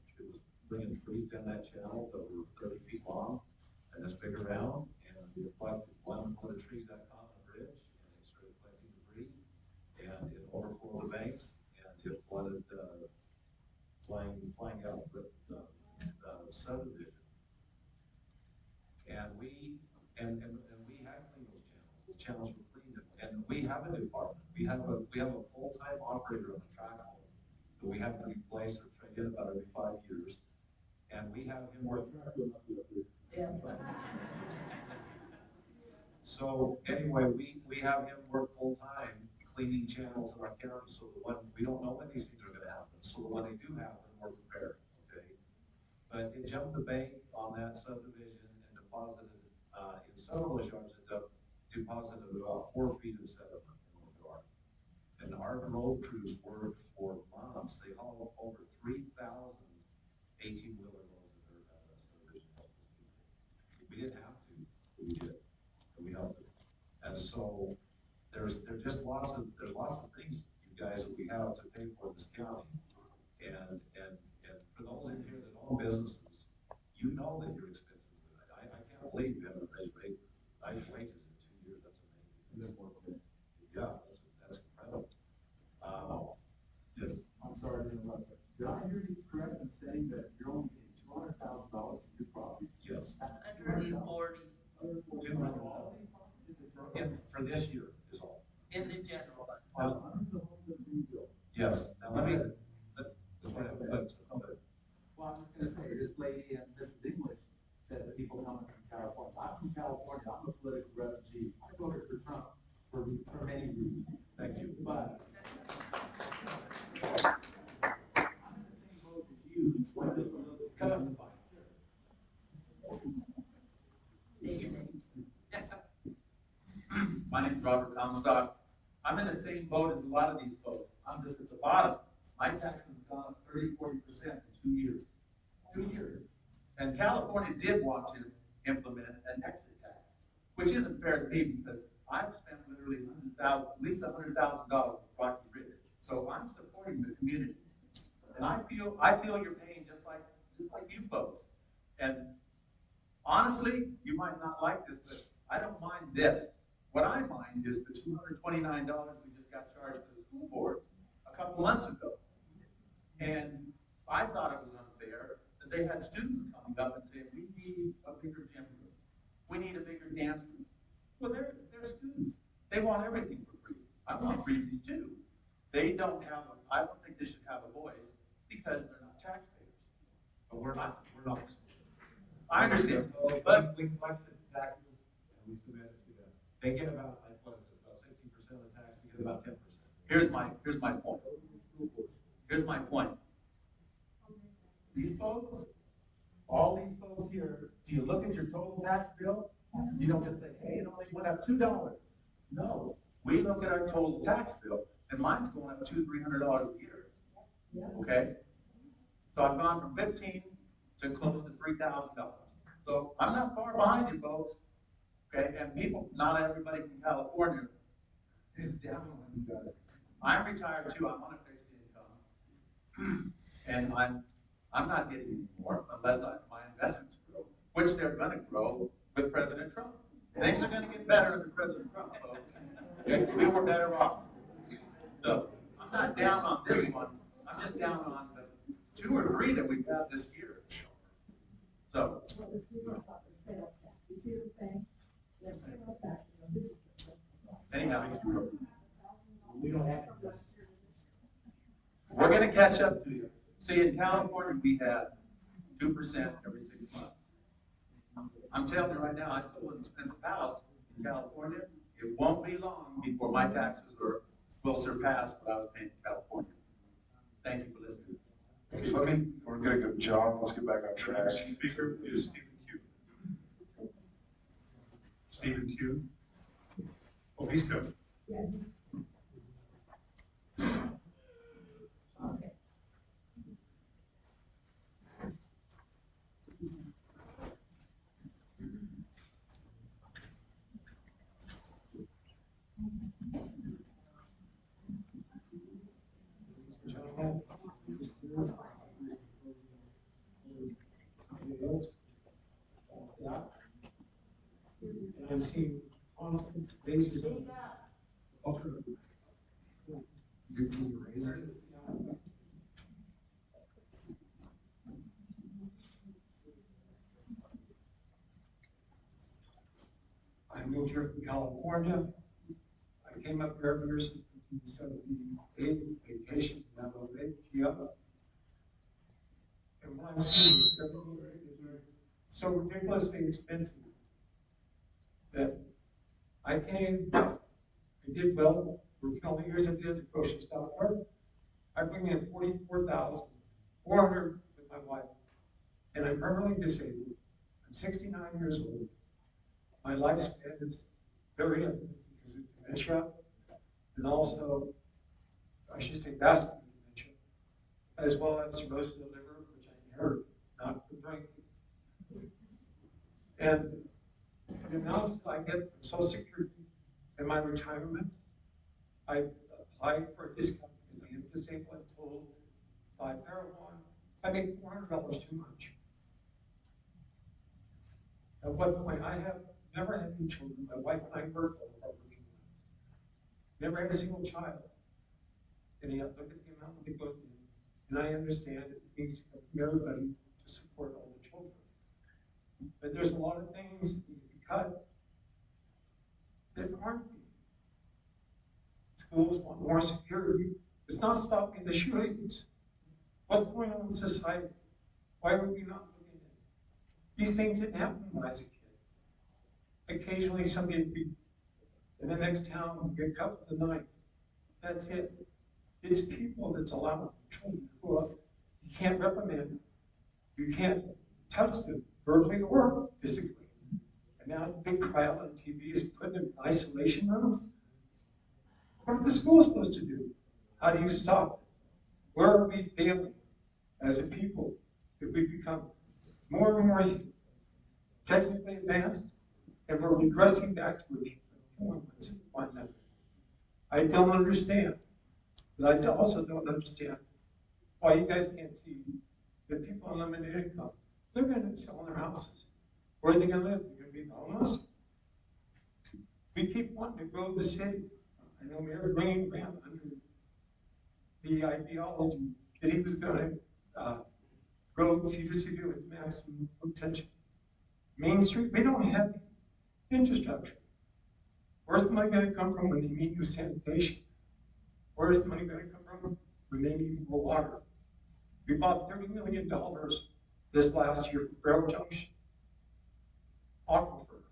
bringing trees down that channel that were 30 feet long and this big around, and it reflected one of the trees got caught on the bridge, and it started collecting debris, and it overflowed the banks, and it flooded flying out the subdivision. And we had cleaned those channels. Those channels were cleaned, and we have a department. We have a full-time operator on the track hole that we have to replace or trade in about every 5 years. And we have him work.
Yeah.
So anyway, we have him work full-time cleaning channels in our county, so that when we don't know when these things are gonna happen, so that when they do happen, we're prepared, okay? But it jumped the bank on that subdivision and deposited, in some of those yards, it deposited about 4 feet of sediment in the yard. And our road crews worked for months. They hauled over 3,000 18-wheeler loads of dirt out of that subdivision. We didn't have to, but we did, and we helped it. And so there's lots of things, you guys, that we have to pay for in this county. And for those in here that own businesses, you know that your expenses. I can't believe you haven't raised wages in 2 years. That's amazing. Yeah, that's incredible. Yes.
I'm sorry to interrupt, but did I hear you correct in saying that you're only getting $200,000 for your property?
Yes.
140
For this year is all.
in the general fund.
Yes. Now let me. Go ahead.
Well, I'm just gonna say, this lady and Mrs. English said that people coming from California. I'm from California. I'm a political refugee. I voted for Trump for many reasons.
Thank you.
But I'm in the same boat as you. So I just want to testify.
State your name.
My name's Robert Comstock. I'm in the same boat as a lot of these folks. I'm just at the bottom. My taxes have gone up 30–40% in 2 years. 2 years. And California did want to implement an exit tax, which isn't fair to me because I've spent literally at least $100,000 with Rocky Ridge. So I'm supporting the community. And I feel you're paying just like you folks. And honestly, you might not like this, but I don't mind this. What I mind is the $229 we just got charged to the school board a couple months ago. And I thought it was unfair that they had students coming up and saying, we need a bigger gym room. We need a bigger dance room. Well, they're students. They want everything for free. I want freebies too. They don't have, I don't think they should have a voice because they're not taxpayers.
But we're not.
I understand,
But we collect the taxes and we submit it to them. They get about, like, what is it, about 60% of the tax, we get about 10%.
here's my point. Here's my point. These folks, all these folks here, do you look at your total tax bill? You don't just say, hey, it only went up $2. No, we look at our total tax bill. and mine's going up $200-300 a year. Okay? So I've gone from 15 to close to $3,000. So I'm not far behind you folks. Okay, and people, not everybody from California is down on you guys. I'm retired too, I'm on a fixed income. And I'm not getting any more unless my investments grow, which they're gonna grow with President Trump. Things are gonna get better under President Trump, folks. We were better off. So I'm not down on this one, I'm just down on the 2 or 3 that we've had this year. So.
Well, it's really about the sales tax. You see what I'm saying? The sales tax, this is.
Anyhow,
We don't have to.
we're gonna catch up to you. See, in California, we had 2% every 6 months. I'm telling you right now, I sold an expensive house in California. It won't be long before my taxes will surpass what I was paying in California. Thank you for listening.
Thanks. We're gonna go, John, let's get back on track.
Next speaker is Stephen Q. Stephen Q. Oh, he's coming.
Yeah. Okay.
I'm seeing constant basis of.
You can raise it.
I moved here from California. I came up here every year since 1978, vacation, now I'm up. And what I'm seeing is everything is so ridiculously expensive that I came, I did well, working all the years I did as a grocery store work. I bring in $44,400 with my wife, and I'm permanently disabled. I'm 69 years old. My lifespan is very limited because of dementia, and also, I should say vascular dementia, as well as cirrhosis of the liver, which I inherited, not from drinking. And the amounts that I get from Social Security in my retirement, I applied for a discount because I am disabled and told by Paragon, I make $400 too much. At what point, I have never had any children. My wife and I worked all of our working lives. Never had a single child. And yet, look at the amount that goes in. And I understand it needs to come from everybody to support all the children. But there's a lot of things that need to be cut that aren't being. Schools want more security. It's not stopping the shootings. What's going on in society? Why are we not looking at it? These things didn't happen when I was a kid. Occasionally somebody would be in the next town and get cut with a knife. That's it. It's people that's allowing children to grow up. You can't reprimand them. You can't touch them verbally or physically. And now the big cry out on TV is putting them in isolation rooms. What are the schools supposed to do? How do you stop it? Where are we failing as a people if we become more and more technically advanced and we're regressing back to where people I don't understand. But I also don't understand why you guys can't see that people on limited income, they're going to be selling their houses. Where are they going to live? They're going to be homeless? We keep wanting to grow the city. I know Mayor Green ran under the ideology that he was going to grow Cedar City with maximum potential. Main Street, we don't have infrastructure. Where's the money going to come from when they need new sanitation? Where's the money going to come from when they need more water? We bought $30 million this last year for Railroad Junction. Aquifer.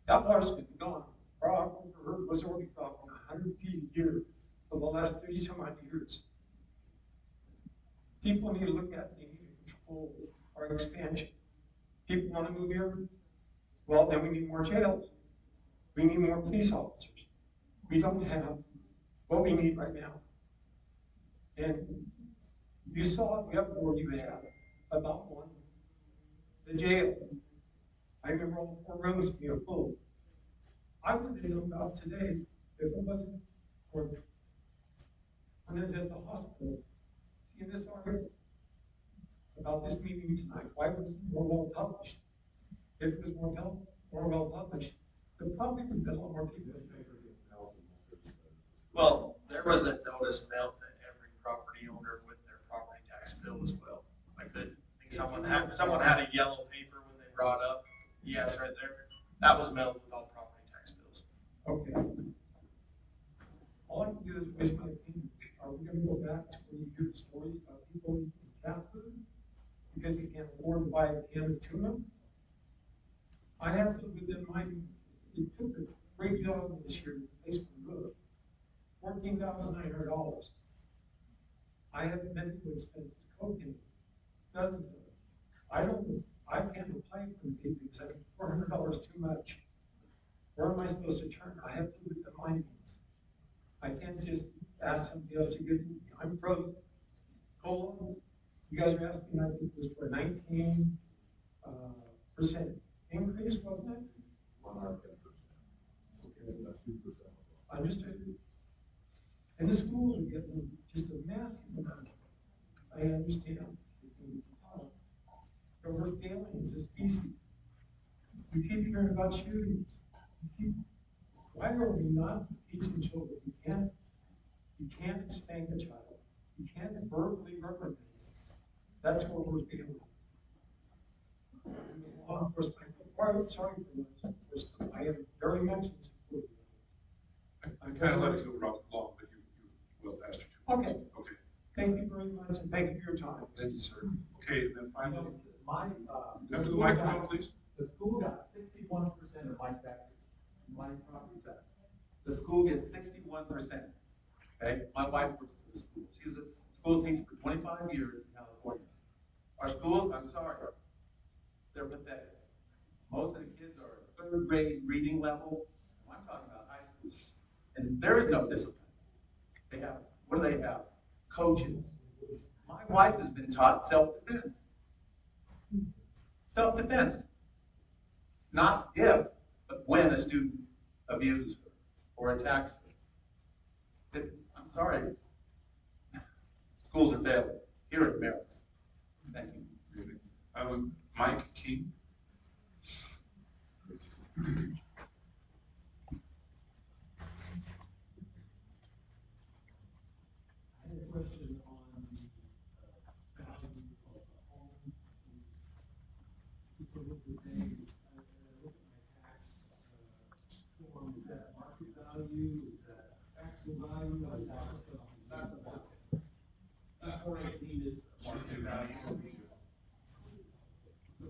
That water's been gone. Our aquifer was already dropping 100 feet a year for the last 30 some odd years. People need to look at, they need to control our expansion. People want to move here? Well, then we need more jails. We need more police officers. We don't have what we need right now. And you saw the uproar you had about one, the jail. I remember all 4 rooms being full. I wouldn't have known about today if it wasn't for when I was at the hospital, seeing this article about this meeting tonight. Why was it more well published? If it was more well published, there probably would have been a lot more people.
Well, there was a notice mailed to every property owner with their property tax bill as well. Like I think someone had a yellow paper when they brought up, yes, right there. That was mailed with all property tax bills.
Okay. All I can do is voice my opinion. Are we gonna go back to when you hear the stories about people eating cat food because they can't afford to buy a can of tuna? I have lived within my means. It took a great job this year to replace my roof. $14,900. I have medical expenses, co-payments, dozens of them. I can't apply for the because I think $400 too much. Where am I supposed to turn? I have to look at my means. I can't just ask somebody else to give me. I'm frozen. COLA, you guys are asking, I think it was for 19% increase, wasn't it?
110%. Okay, that's 2%.
Understood. And the schools are getting just a massive amount. I understand. It's going to be tough. But we're failing as a species. You keep hearing about shootings. Why are we not teaching children? You can't spank a child. You can't verbally reprimand them. That's what we're failing. Law enforcement, I'm sorry for law enforcement. I am very much in support of that.
I kind of let you go around long, but you well past your 2 minutes.
Okay.
Okay.
Thank you very much, and thank you for your time.
Thank you, sir.
Okay, and then finally,
My,
come to the microphone, please.
The school got 61% of my taxes, my property tax. The school gets 61%. Okay, my wife works for the school. She's a school teacher for 25 years in California. Our schools, I'm sorry, they're pathetic. Most of the kids are 3rd grade reading level. I'm talking about high school. And there is no discipline. They have, what do they have? Coaches. My wife has been taught self-defense. Self-defense. Not if, but when a student abuses her or attacks her. I'm sorry. Schools are failing here in America. Thank you.
Mike King.
I had a question on the value of a home. It's a little bit vague. I look at my tax form. Is that market value? Is that taxable value? That's the market. 418 is market value. So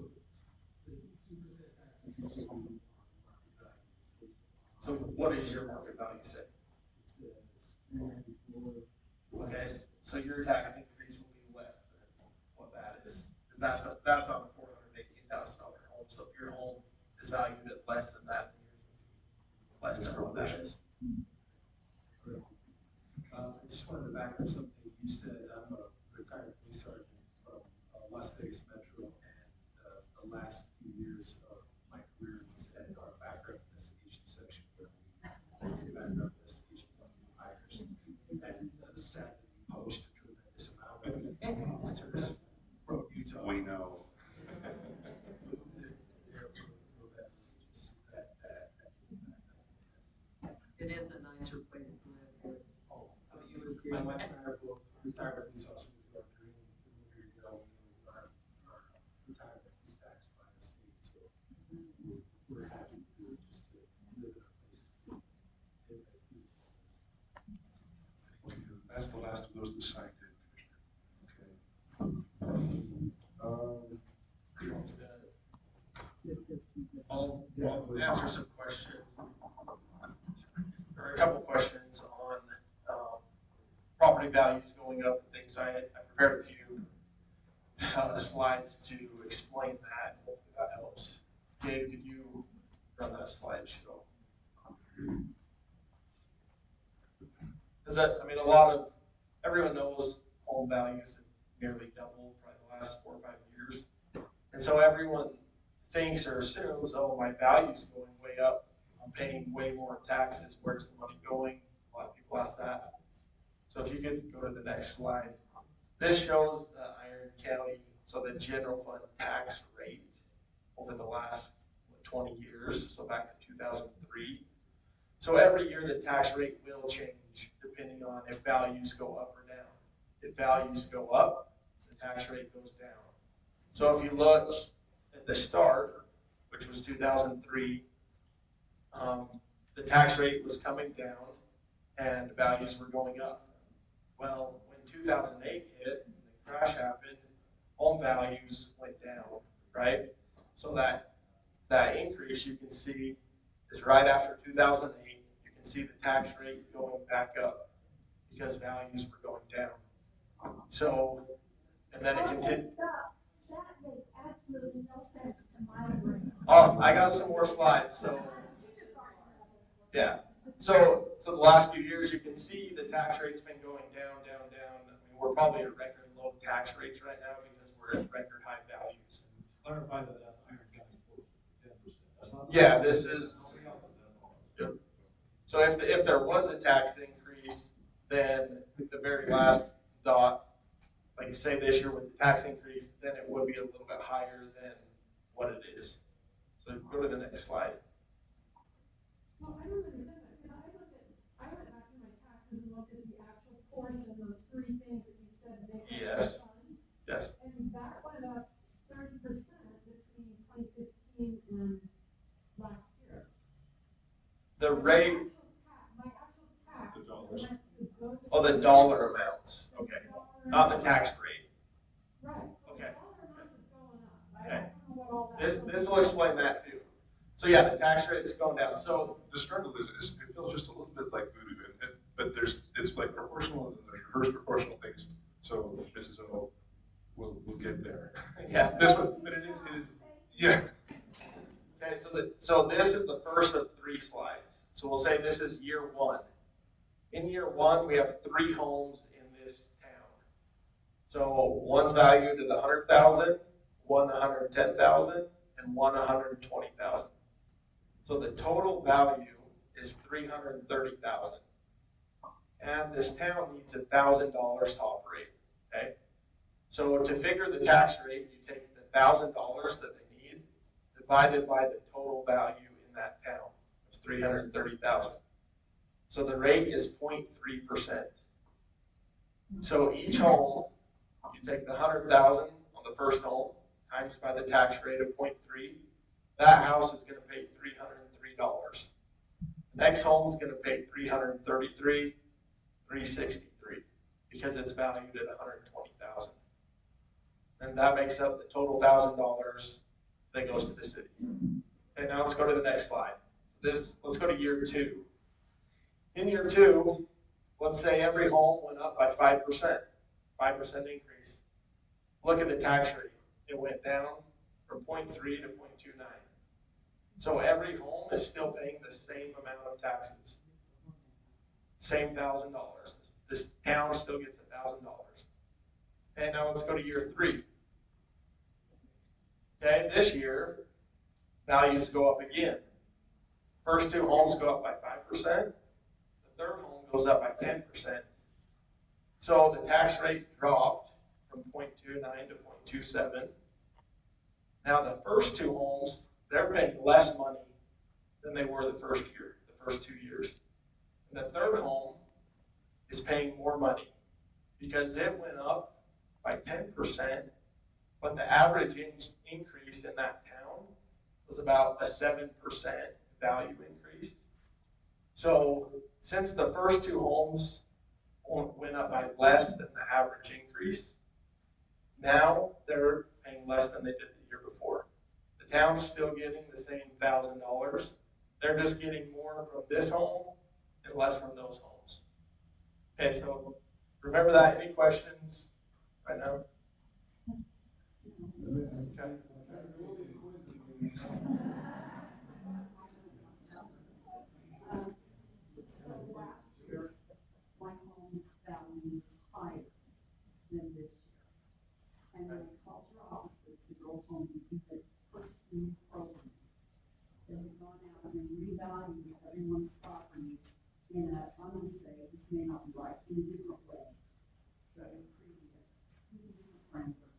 the 2% tax increase will be on market value.
So what is your market value say? Okay, so your tax increase will be less than what that is. Because that's on a $418,000 home. So if your home is valued at less than that, less than what that is.
I just wanted to back up something you said. I'm a retired police sergeant from Las Vegas Metro, and the last few years of my career was at our background investigation section, where we do background investigation on new hires. And sadly, we poached a tremendous amount of officers from Utah.
We know.
It is a nicer place to live here.
Oh,
You would agree.
my wife and I are both retired police officers who are dreaming to go. Our retirement is taxed by the state, so we're happy to do it just to live in a place.
That's the last of those that signed in,
I'll answer some questions. There are a couple questions on property values going up and things. I prepared a few slides to explain that. Hopefully that helps. Dave, could you run that slideshow? Because that, I mean, everyone knows home values have nearly doubled probably the last 4 or 5 years. And so everyone thinks or assumes, oh, my value's going way up. I'm paying way more taxes. Where's the money going? A lot of people ask that. So if you could go to the next slide. This shows the Iron County, so the general fund tax rate over the last 20 years, so back to 2003. So every year the tax rate will change depending on if values go up or down. If values go up, the tax rate goes down. So if you look at the start, which was 2003, the tax rate was coming down and values were going up. Well, when 2008 hit, and the crash happened, home values went down, right? So that increase you can see is right after 2008. You can see the tax rate going back up because values were going down. So, and then it continued.
That makes absolutely no sense to my brain.
Oh, I got some more slides. So, yeah. So the last few years, you can see the tax rate's been going down, down, down. I mean, we're probably at record low tax rates right now because we're at record high values.
Clarify that that's Iron County portion, 10%.
Yeah, this is. Yep. So if there was a tax increase, then the very last dot, like you say this year with the tax increase, then it would be a little bit higher than what it is. So go to the next slide.
Well, I don't understand that, because I went back to my taxes and looked at the actual portion, those 3 things that you said make up
Yes.
the fund.
Yes.
And that went up 30% between 2015 and last year.
The rate.
My actual tax.
The dollars.
went to those
Oh, the dollar amounts. Okay. Not the tax rate.
Right. So
Okay.
the dollar amount is going up.
Okay.
I don't know what all that.
This will explain that too. So yeah, the tax rate is going down. So
The struggle is it feels just a little bit like voodoo, but it's like proportional and then there's reverse proportional things. So Mrs. O, we'll get there.
yeah.
This one, but it is, yeah.
Okay, so this is the first of 3 slides. So we'll say this is year 1. In year 1, we have 3 homes in this town. So one's valued at 100,000, one 110,000, and one 120,000. So the total value is 330,000. And this town needs $1,000 to operate. Okay. So to figure the tax rate, you take the $1,000 that they need divided by the total value in that town of 330,000. So the rate is 0.3%. So each home, you take the 100,000 on the first home times by the tax rate of 0.3. That house is going to pay $303. The next home is going to pay $333, $363 because it's valued at $120,000. And that makes up the total $1,000 that goes to the city. Okay, now let's go to the next slide. Let's go to year 2. In year 2, let's say every home went up by 5%, 5% increase. Look at the tax rate. It went down from 0.3 to 0.29. So every home is still paying the same amount of taxes. Same $1,000. This town still gets $1,000. Okay, now let's go to year 3. Okay, this year, values go up again. First 2 homes go up by 5%. The third home goes up by 10%. So the tax rate dropped from 0.29 to 0.27. Now the first 2 homes, they're paying less money than they were the first 2 years. And the third home is paying more money because it went up by 10%, but the average increase in that town was about a 7% value increase. So since the first 2 homes went up by less than the average increase, now they're paying less than they did the year before. The town's still getting the same $1,000. They're just getting more from this home and less from those homes. Okay, so remember that. Any questions right now?
So last year, my the previous, parameters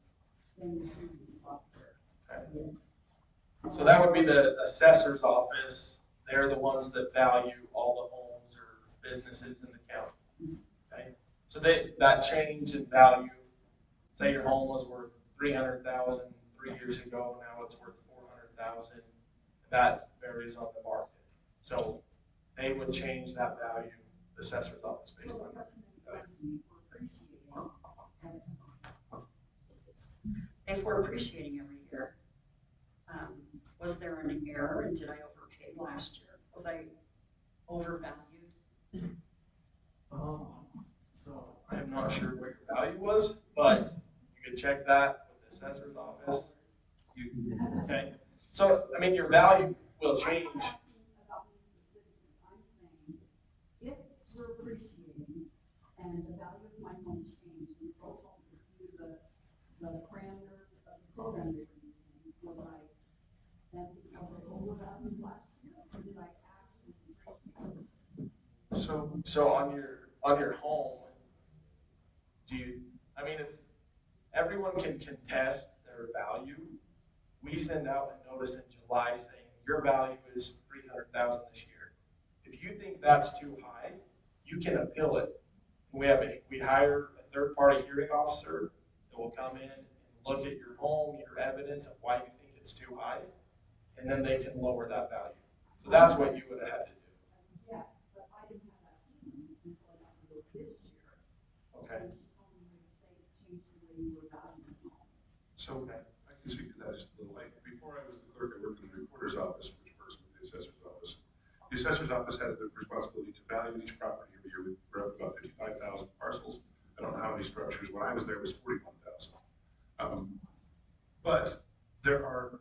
than the previous software.
Okay. So that would be the assessor's office. They're the ones that value all the homes or businesses in the county. Okay. So that change in value, say your home was worth 300,000 3 years ago, now it's worth 400,000. That varies on the market. So they would change that value, the assessor's office, based on that.
If we're appreciating every year, was there an error and did I overpay last year? Was I overvalued?
So I am not sure what your value was, but you could check that with the assessor's office. Okay. So, I mean, your value will change.
If we're appreciating and the value of my home changed, and both homes due to the parameters of the program they were using, was I then because I overvalued last year, or did I actually appreciate?
So on your home, I mean, it's, everyone can contest their value. We send out a notice in July saying your value is 300,000 this year. If you think that's too high, you can appeal it. We hire a third-party hearing officer that will come in and look at your home, your evidence of why you think it's too high, and then they can lower that value. So that's what you would have had to do.
Yes, but I didn't have that until I got to work this year.
Okay.
And she told me to say change the way you were valuing homes.
So I can speak to that just a little. Like before I was the clerk, I worked in the recorder's office, which works with the assessor's office. The assessor's office has the responsibility to value each property every year. We're up about 55,000 parcels. I don't know how many structures. When I was there, it was 41,000. But there are,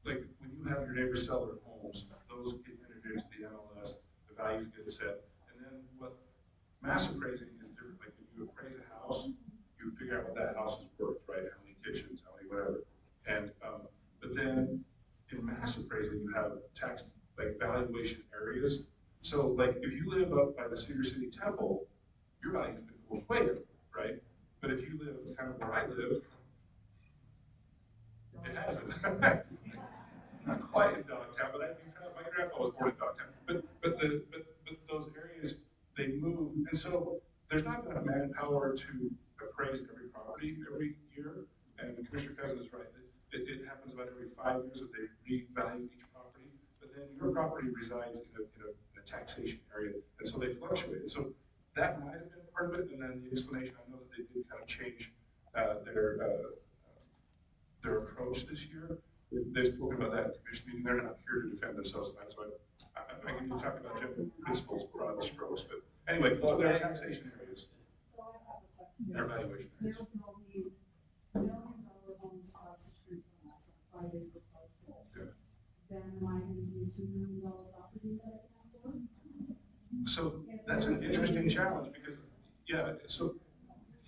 like, when you have your neighbors sell their homes, those get entered into the MLS, the values get set, and then what mass appraising is different. Like when you appraise a house, you figure out what that house is worth, right? How many kitchens, how many whatever. And but then in mass appraising, you have tax like valuation areas. So like if you live up by the Cedar City Temple, your value's been going way up, right? But if you live kind of where I live, it hasn't. Not quite in Dogtown, but my grandpa was born in Dogtown. But those areas, they move, and so there's not enough manpower to appraise every property every year. And Commissioner Cousins is right. It happens about every 5 years that they revalue each property. But then your property resides in a taxation area, and so they fluctuate. And so that might have been part of it. And then the explanation, I know that they did kind of change their approach this year. They've spoken about that in commission meeting. They're not here to defend themselves. That's why I can talk about general principles, broad strokes. But anyway, so there are taxation areas.
So I have a question.
Their valuation areas.
They'll build you $1 million homes across the street from us on 5 acre parcels.
Yeah.
Then am I going to be a $2 million property that I can afford?
So that's an interesting challenge because, yeah, so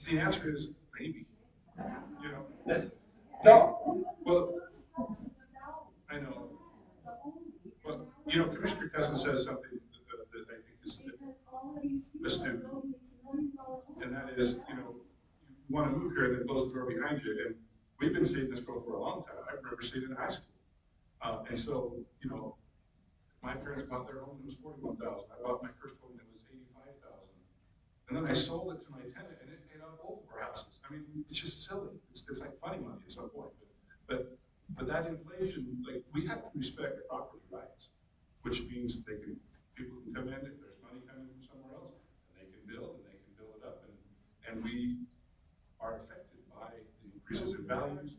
the answer is maybe. You know?
No.
Well, I know. Well, you know, Commissioner Cousins says something that I think is astute. And that is, you know, you want to move here and then close the door behind you. And we've been seeing this go for a long time. I remember seeing it in high school. And so, you know, my parents bought their home and it was $41,000. I bought my first home and it was $85,000. And then I sold it to my tenant and it paid off both of our houses. I mean, it's just silly. It's like funny money at some point. But that inflation, like, we have to respect property rights, which means people can come in if there's money coming from somewhere else, and they can build it up, and we are affected by the increases in values.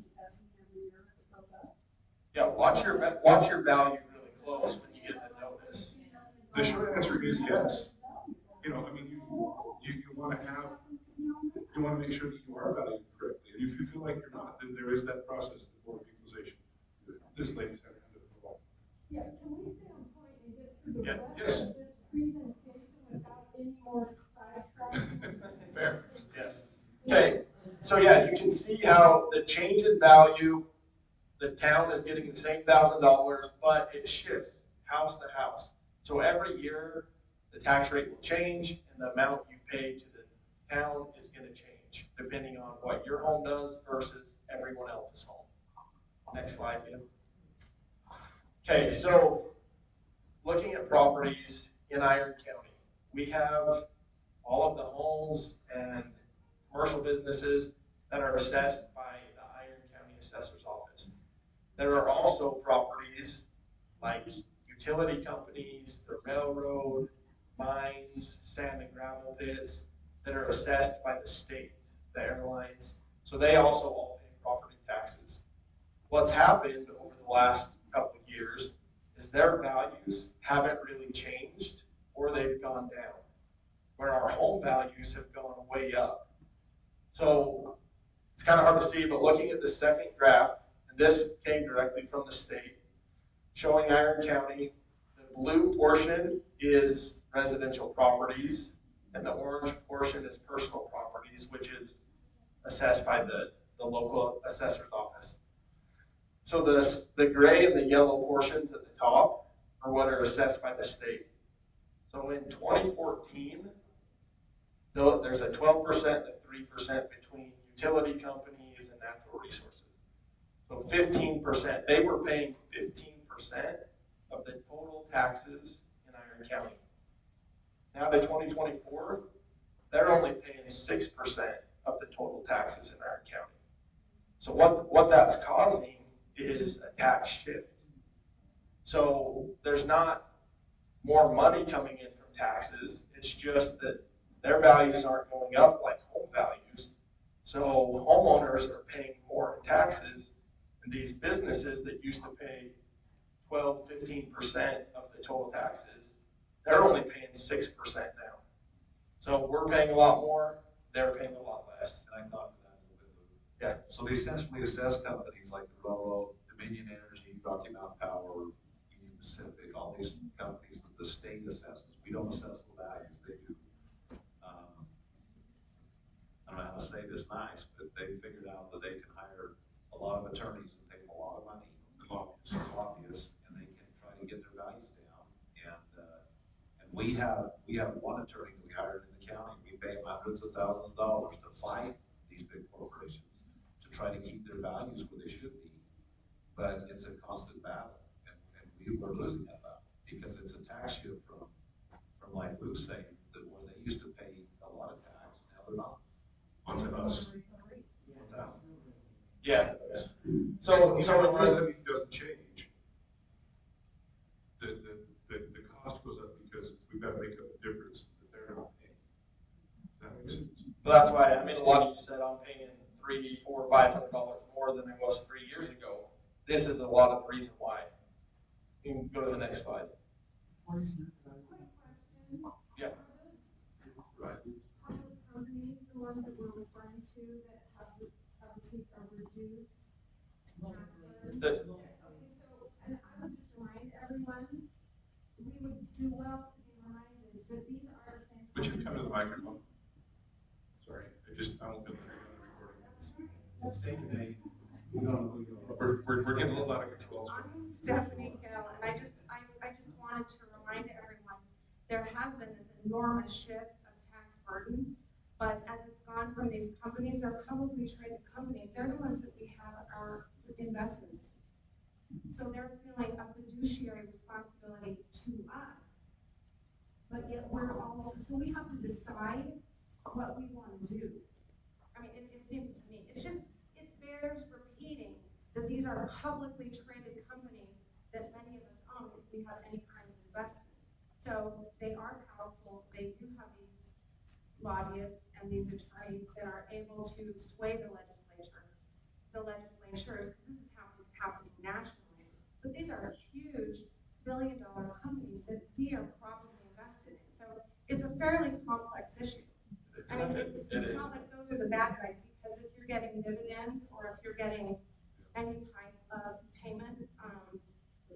Yeah, watch your value really close when you get the notice.
The short answer is yes. You know, I mean, you want to make sure that you are valued correctly, and if you feel like you're not, then there is that process, the Board of Equalization. This lady's had to do it.
Yeah, can we stay on point and get through the
Yeah,
rest
yes.
of this presentation without any more sidetracks?
Fair. Yeah. Okay. So yeah, you can see how the change in value, the town is getting the same $1,000, but it shifts house to house. So every year, the tax rate will change, and the amount you pay to the town is going to change. depending on what your home does versus everyone else's home. Next slide, Jim. Okay, so looking at properties in Iron County, we have all of the homes and commercial businesses that are assessed by the Iron County Assessor's Office. There are also properties like utility companies, the railroad, mines, sand and gravel pits that are assessed by the state, the airlines. So they also all pay property taxes. What's happened over the last couple of years is their values haven't really changed or they've gone down, where our home values have gone way up. So it's kind of hard to see, but looking at the second graph, and this came directly from the state, showing Iron County, the blue portion is residential properties, and the orange portion is personal properties, which is assessed by the local assessor's office. So the gray and the yellow portions at the top are what are assessed by the state. So in 2014, there's a 12% and a 3% between utility companies and natural resources. So 15%, they were paying 15% of the total taxes in Iron County. Now to 2024, they're only paying 6% of the total taxes in Iron County. So what that's causing is a tax shift. So there's not more money coming in from taxes, it's just that their values aren't going up like home values. So homeowners are paying more in taxes, and these businesses that used to pay 12, 15% of the total taxes, they're only paying 6% now. So we're paying a lot more, they're paying a lot less.
And I thought that a little bit.
Yeah.
So they essentially assess companies like the railroad, Dominion Energy, Rocky Mountain Power, Union Pacific, all these companies that the state assesses. We don't assess the values, they do. I don't know how to say this nice, but they figured out that they can hire a lot of attorneys and pay them a lot of money, lobbyists, and they can try to get their values down. And we have one attorney that we hired in the county. We pay him hundreds of thousands of dollars to fight these big corporations to try to keep their values where they should be. But it's a constant battle, and we're losing that battle because it's a tax shift from like Luke's saying, that where they used to pay a lot of tax, now they're not.
What's it us?
Yeah. So
the resident doesn't change. The cost goes up because we've got to make up the difference that they're not paying. That makes sense.
But that's why, I mean, a lot of you said I'm paying $300, $400, $500 more than I was 3 years ago. This is a lot of the reason why. You can go to the next slide. Yeah.
Right.
Public companies, the ones that we're referring to that have received a reduced tax burden. Okay, so, and I would just remind everyone, we would do well to be reminded that these are the same.
Would you come to the microphone? Sorry, I won't get the recording.
State your name.
We're getting a little out of control.
I'm Stephanie Hill, and I just wanted to remind everyone, there has been this enormous shift of tax burden, but as it's gone from these companies, they're publicly traded companies, they're the ones that we have our investments in. So they're feeling a fiduciary responsibility to us, but yet we're also, so we have to decide what we want to do. I mean, it seems to me, it bears repeating that these are publicly traded companies that many of us own if we have any kind of investment. So they are powerful, they do have these lobbyists and these attorneys that are able to sway the legislatures, because this is happening nationally. But these are huge billion-dollar companies that we are probably invested in. So it's a fairly complex issue. I mean, it's not like those are the bad guys, because if you're getting dividends or if you're getting any type of payment,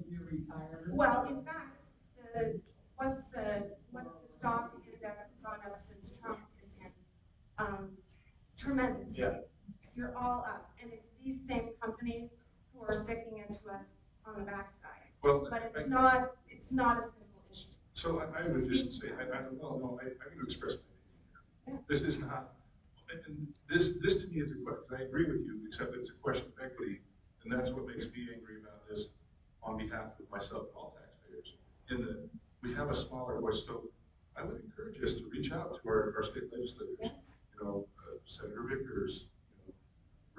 You're retired.
well, in fact, once the stock index has gone up since Trump is in, tremendous.
Yeah.
You're all up, and it's these same companies who are sticking it to us on the backside.
Well,
But it's not a simple issue.
So I would just say, I'm going to express my opinion here. This is not And this to me is a question, I agree with you, except it's a question of equity, and that's what makes me angry about this on behalf of myself and all taxpayers. In that we have a smaller voice, so I would encourage us to reach out to our state legislators, you know, Senator Vickers, you know,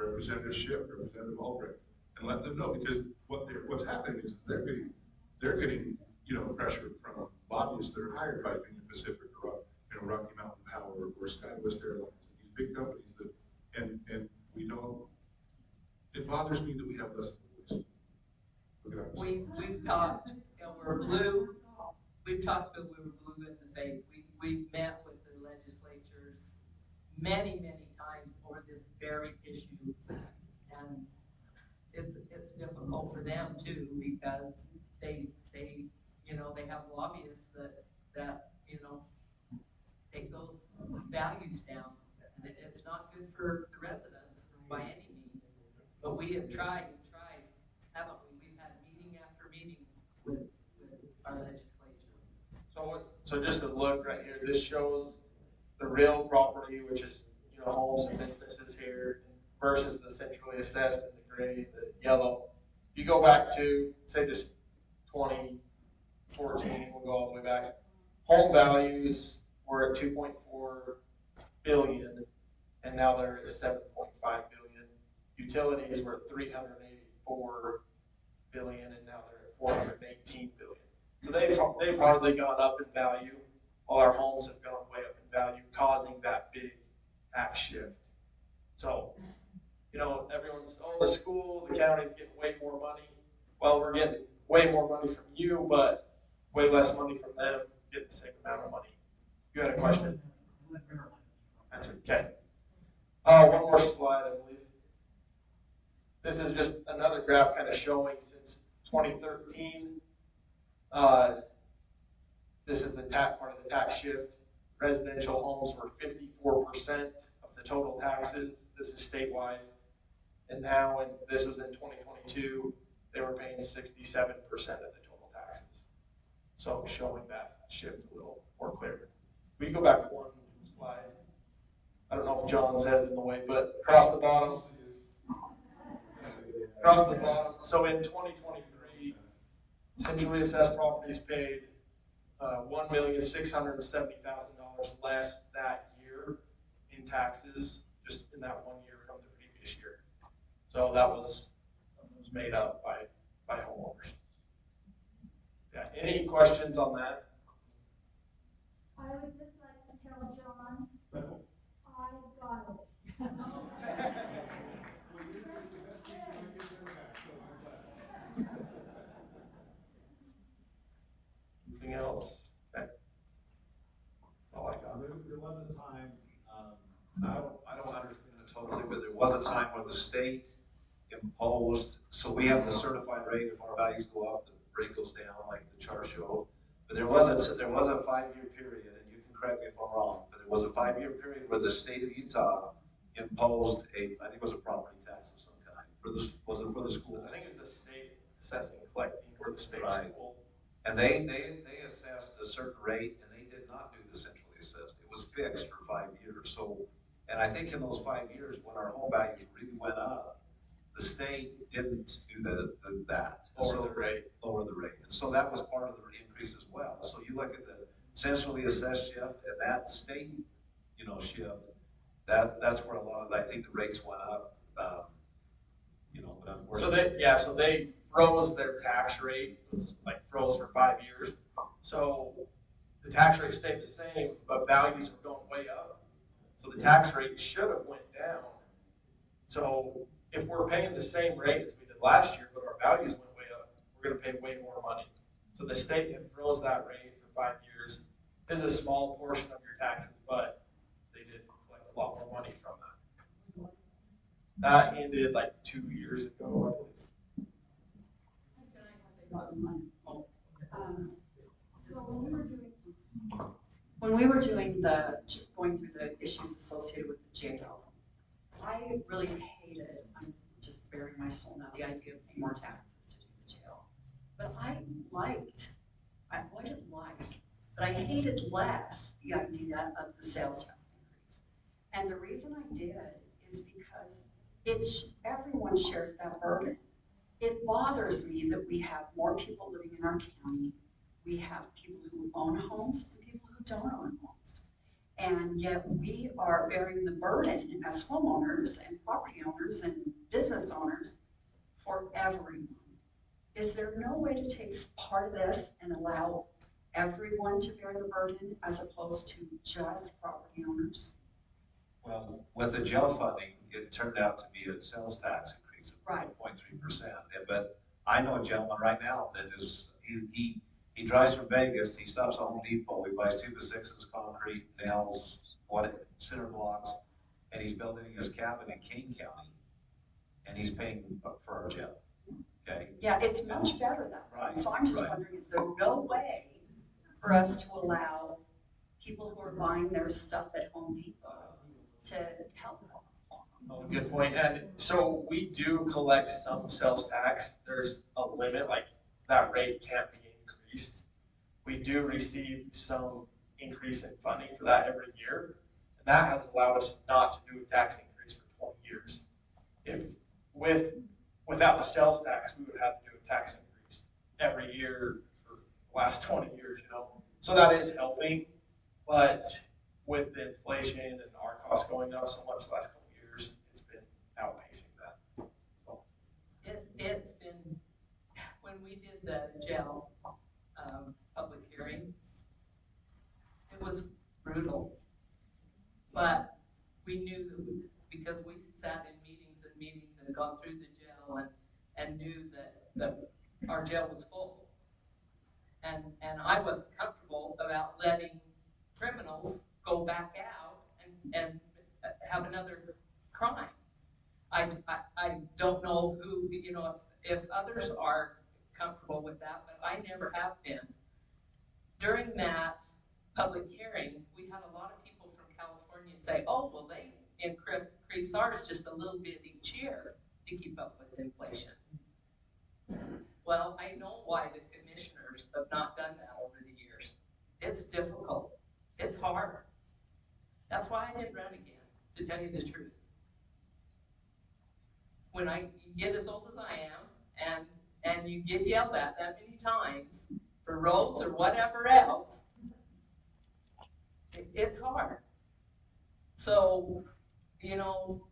Representative Schiff, Representative Albrecht, and let them know, because what's happening is they're getting, you know, pressure from lobbyists that are hired by Union Pacific or, you know, Rocky Mountain Power or SkyWest Airlines, these big companies that, and we don't, it bothers me that we have less of a voice. Look at that.
We've talked, and we're blue, we've talked, but we're blue in the face. We've met with the legislatures many times over this very issue. And it's difficult for them too, because they, you know, they have lobbyists that, you know, take those values down. And it's not good for the residents by any means. But we have tried, haven't we? We've had meeting after meeting with our legislature.
So just a look right here, this shows the real property, which is, you know, homes and businesses here, versus the centrally assessed in the gray, the yellow. You go back to, say, just 2014, we'll go all the way back. Home values were at 2.4 billion, and now they're at 7.5 billion. Utilities were at 384 billion, and now they're at 418 billion. So they've hardly gone up in value, while our homes have gone way up in value, causing that big tax shift. So, you know, everyone's, oh, the school, the county's getting way more money. Well, we're getting way more money from you, but way less money from them, getting the same amount of money. You had a question? That's okay. One more slide, I believe. This is just another graph kind of showing since 2013. This is the part of the tax shift. Residential homes were 54% of the total taxes. This is statewide. And now, and this was in 2022, they were paying 67% of the total taxes. So showing that shift a little more clearly. We can go back one slide. I don't know if John's head's in the way, but across the bottom. So in 2023, centrally assessed properties paid $1,670,000 less that year in taxes, just in that 1 year from the previous year. So that was made up by homeowners. Yeah. Any questions on that?
I would just like to tell John, I got it.
Anything else? Okay. That's all I got.
There was a time, I don't understand it totally, but there was a time when the state imposed, so we have the certified rate. If our values go up, the rate goes down, like the chart showed. But there was a 5-year period, and you can correct me if I'm wrong, but there was a 5-year period where the state of Utah imposed I think it was a property tax of some kind. Was it for the school?
I think it's the state assessing, collecting for the state school.
And they assessed a certain rate, and they did not do the centrally assessed. It was fixed for 5 years. So, and I think in those 5 years, when our home values really went up, the state didn't do that.
Lower the rate.
And so that was part of the increase as well. So you look at the centrally assessed shift and that state, you know, shift, that's where a lot of, I think the rates went up, you know, but unfortunately.
So they froze their tax rate. It was like froze for 5 years. So the tax rate stayed the same, but values are going way up. So the tax rate should have went down. So if we're paying the same rate as we did last year, but our values went way up, we're going to pay way more money. So the state had froze that rate for 5 years. This is a small portion of your taxes, but they did collect a lot more money from that. That ended like 2 years ago, I believe.
So
when we were going through the issues associated with the jail, I really hated, I'm just bearing my soul now, the idea of paying more taxes to do the jail. But I hated less the idea of the sales tax increase. And the reason I did is because everyone shares that burden. It bothers me that we have more people living in our county. We have people who own homes and people who don't own homes. And yet we are bearing the burden as homeowners and property owners and business owners for everyone. Is there no way to take part of this and allow everyone to bear the burden as opposed to just property owners?
Well, with the jail funding, it turned out to be a sales tax increase of
Right.
0.3%. But I know a gentleman right now that is, he drives from Vegas, he stops at Home Depot, he buys 2x6s, concrete, nails, cinder blocks, and he's building his cabin in King County, and he's paying for our jail. Okay?
Yeah, it's much better that way.
Right,
So I'm just
right.
wondering, is there no way for us to allow people who are buying their stuff at Home Depot to help them?
Oh, good point. And so we do collect some sales tax. There's a limit, like that rate can't be increased. We do receive some increase in funding for that every year. And that has allowed us not to do a tax increase for 20 years. Without the sales tax, we would have to do a tax increase every year for the last 20 years, you know. So that is helping, but with the inflation and our costs going up so much the last couple of years, it's been outpacing that. So.
It's been, when we did the jail public hearing, it was brutal. But we knew that because we sat in meetings and gone through the jail and knew that our jail was full. And I wasn't comfortable about letting criminals go back out and have another crime. I don't know who, you know, if others are comfortable with that, but I never have been. During that public hearing, we had a lot of people from California say, oh, well, they increase ours just a little bit each year to keep up with inflation. Well, I know why the commissioners have not done that over the years. It's difficult. It's hard. That's why I didn't run again, to tell you the truth. When I get as old as I am, and you get yelled at that many times for roads or whatever else, it's hard. So, you know,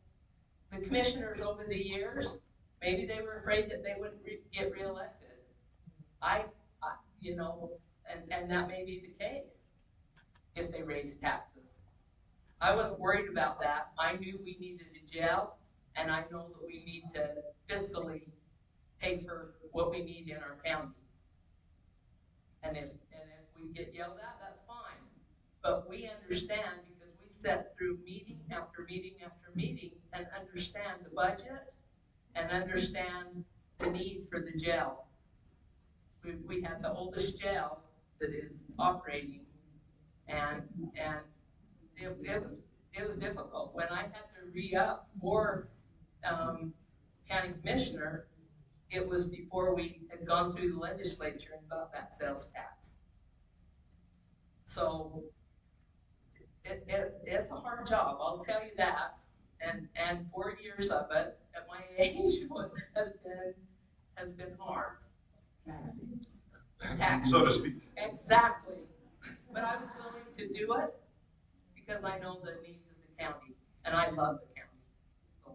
the commissioners over the years, maybe they were afraid that they wouldn't get reelected. You know, and that may be the case if they raise taxes. I wasn't worried about that. I knew we needed a jail, and I know that we need to fiscally pay for what we need in our county. And if we get yelled at, that's fine. But we understand because we sat through meeting after meeting after meeting and understand the budget and understand the need for the jail. We had the oldest jail that is operating, and it was difficult. When I had to re-up for county commissioner, it was before we had gone through the legislature and got that sales tax. So it's a hard job, I'll tell you that. And 4 years of it at my age has been hard. Taxing.
So to speak.
Exactly. But I was willing to do it because I know the needs of the county, and I love the county.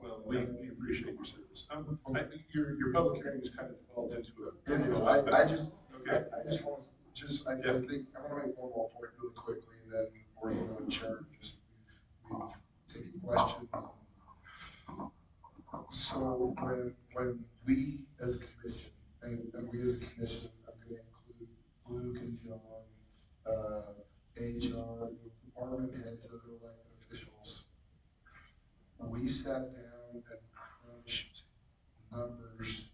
Well, we appreciate your service. I think your public hearing is kind of developed into a.
It is, I just
Okay.
I just want to, I think, I want to make one more point really quickly, and then we're going to adjourn, just, we've taken questions. So when we as a commission, and we as a commission, I'm going to include Luke and John, HR, department heads, other elected officials, we sat down and crunched numbers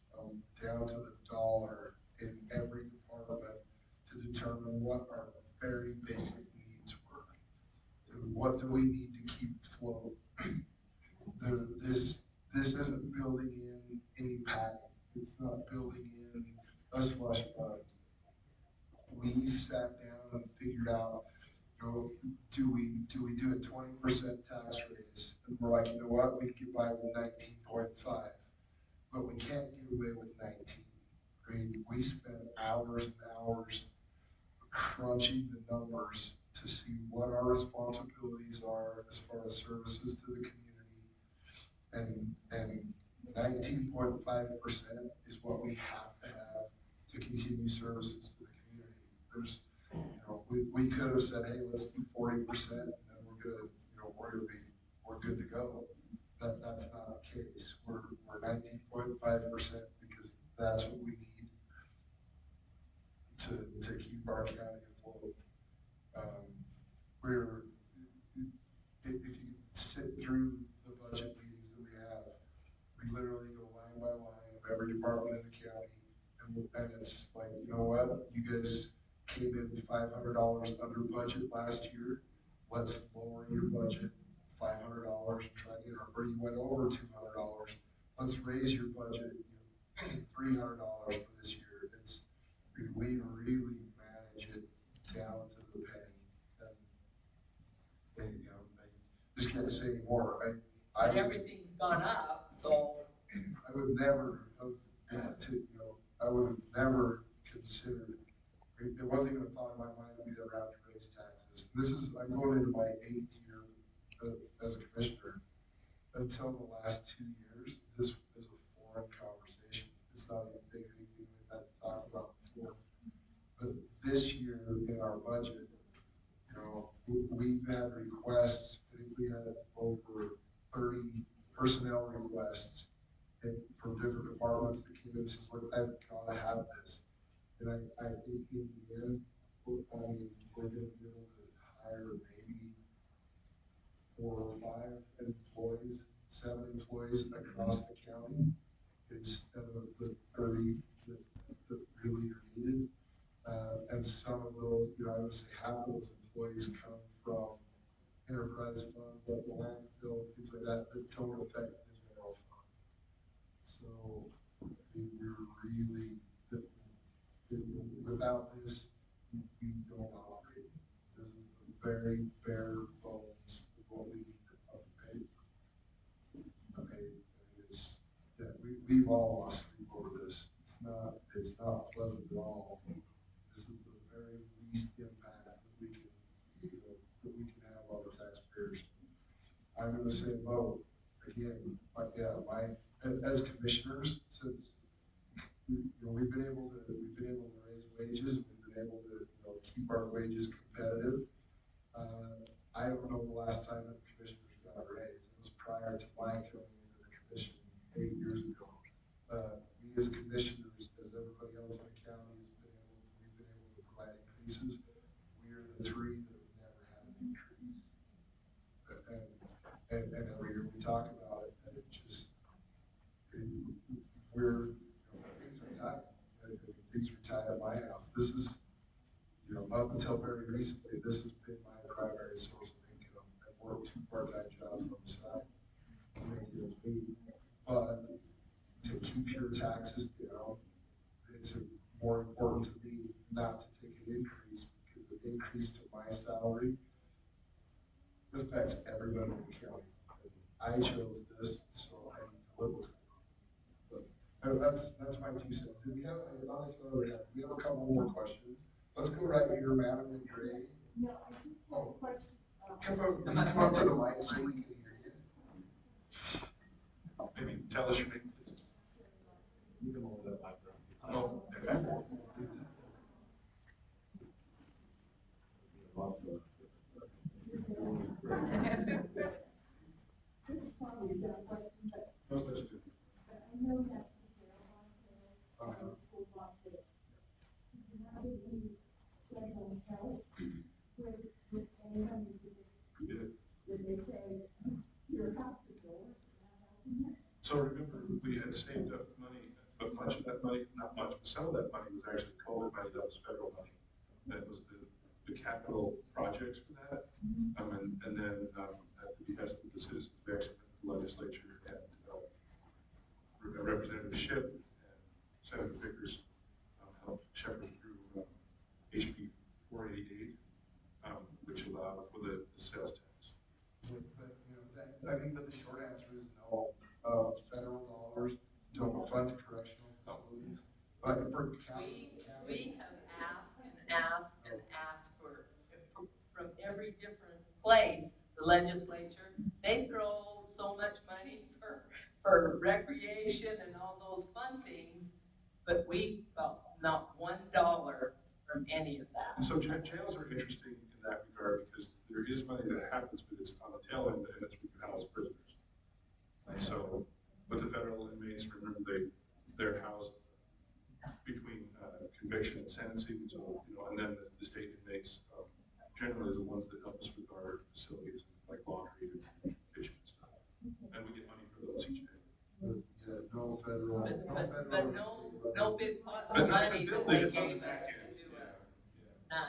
down to the dollar in every department to determine what our very basic needs were. And what do we need to keep afloat? This isn't building in any padding. It's not building in a slush fund. We sat down and figured out, you know, do we do we do a 20% tax raise? And we're like, you know what, we can get by with 19.5, but we can't get away with 19. I mean, we spent hours and hours crunching the numbers to see what our responsibilities are as far as services to the community. And 19.5% is what we have to continue services to the community. There's, we could have said, hey, let's do 40% and then we're good to go. That's not the case. We're 19.5% because that's what we need to keep our county afloat. If you sit through the budget meetings that we have, we literally go line by line of every department in the county, and it's like, you know what, you guys came in $500 under budget last year. Let's lower your budget $500 and try to get, or you went over $200. Let's raise your budget $300 for this year. We really manage it down to the penny. And I just can't say anymore.
But everything's gone up, so.
I would never have I would have never considered, it wasn't even a thought in my mind that we'd ever have to raise taxes. I'm going into my 8th year as a commissioner. Until the last 2 years, this is a foreign conversation. It's not even anything we've had to talk about before. But this year in our budget, we've had requests. I think we had over 30 personnel requests from different departments that came in and says, look, I've got to have this. And I think in the end, we're going to be able to hire maybe 4 or 5 employees, 7 employees across the county instead of the 30 that really are needed. And some of those, I would say half of those employees come from enterprise funds like the landfill, things like that don't affect the general fund. So we're really, without this, we don't operate. This is the very bare bones of what we need to pay. Okay, we've all lost sleep over this. It's not pleasant at all. This is the very least impact that we can have on the taxpayers. I'm in the same boat. Again, as commissioners, since we've been able to raise wages, we've been able to keep our wages competitive. I don't know the last time that the commissioners got a raise. It was prior to my coming into the commission 8 years ago. We as commissioners, as everybody else in the county, we've been able to provide increases. We are the 3 that have never had an increase. And every year we talk about it, and it just, things are tight. Things are tight at my house. This is, up until very recently, this has been my primary source of income. I've worked 2 part-time jobs on the side to make ends meet. But to keep your taxes down, it's more important to me not to take an increase, because an increase to my salary affects everybody in the county. I chose this, so I need to live with it. But that's my 2 cents. We have a couple more questions. Let's go right here, Madeline Gray.
No, I just have a question.
Come up to the mic so we can hear you.
Maybe tell us your name, please. You can hold that microphone. Oh, okay.
This is probably a dumb question, but
No, that's good.
I know that the jail bond there, or the school bond there, how did we get on help with anyone who did it?
We did.
Did they say, your house is yours, not helping it?
So remember, we had saved up money, but much of that money, not much, but some of that money was actually COVID money, that was federal money. That was the capital projects for that. And then at the behest of the citizens, we actually went to the legislature and Representative Shipp and Senator Vickers helped shepherd through HB 488, which allowed for the sales tax
short answer is no. Federal dollars don't fund correctional facilities. But for county.
We have asked and asked and asked for, from every different place, the legislature, they throw so much money for recreation and all those fun things, but we got not $1 from any of that.
And so jails are interesting in that regard because there is money that happens, but it's on the tail end, and it's when you house prisoners. And so, with the federal inmates, remember they're housed between conviction and sentencing, so, you know, and then the state inmates generally are the ones that help us with our facilities, like laundry and kitchen and stuff. And we get money for those each day.
Yeah, no federal.
But no big pots
But
of
not to
money
build
that
it,
they
it's on the
gave us
back
to
end.
do
Yeah,
it.
yeah.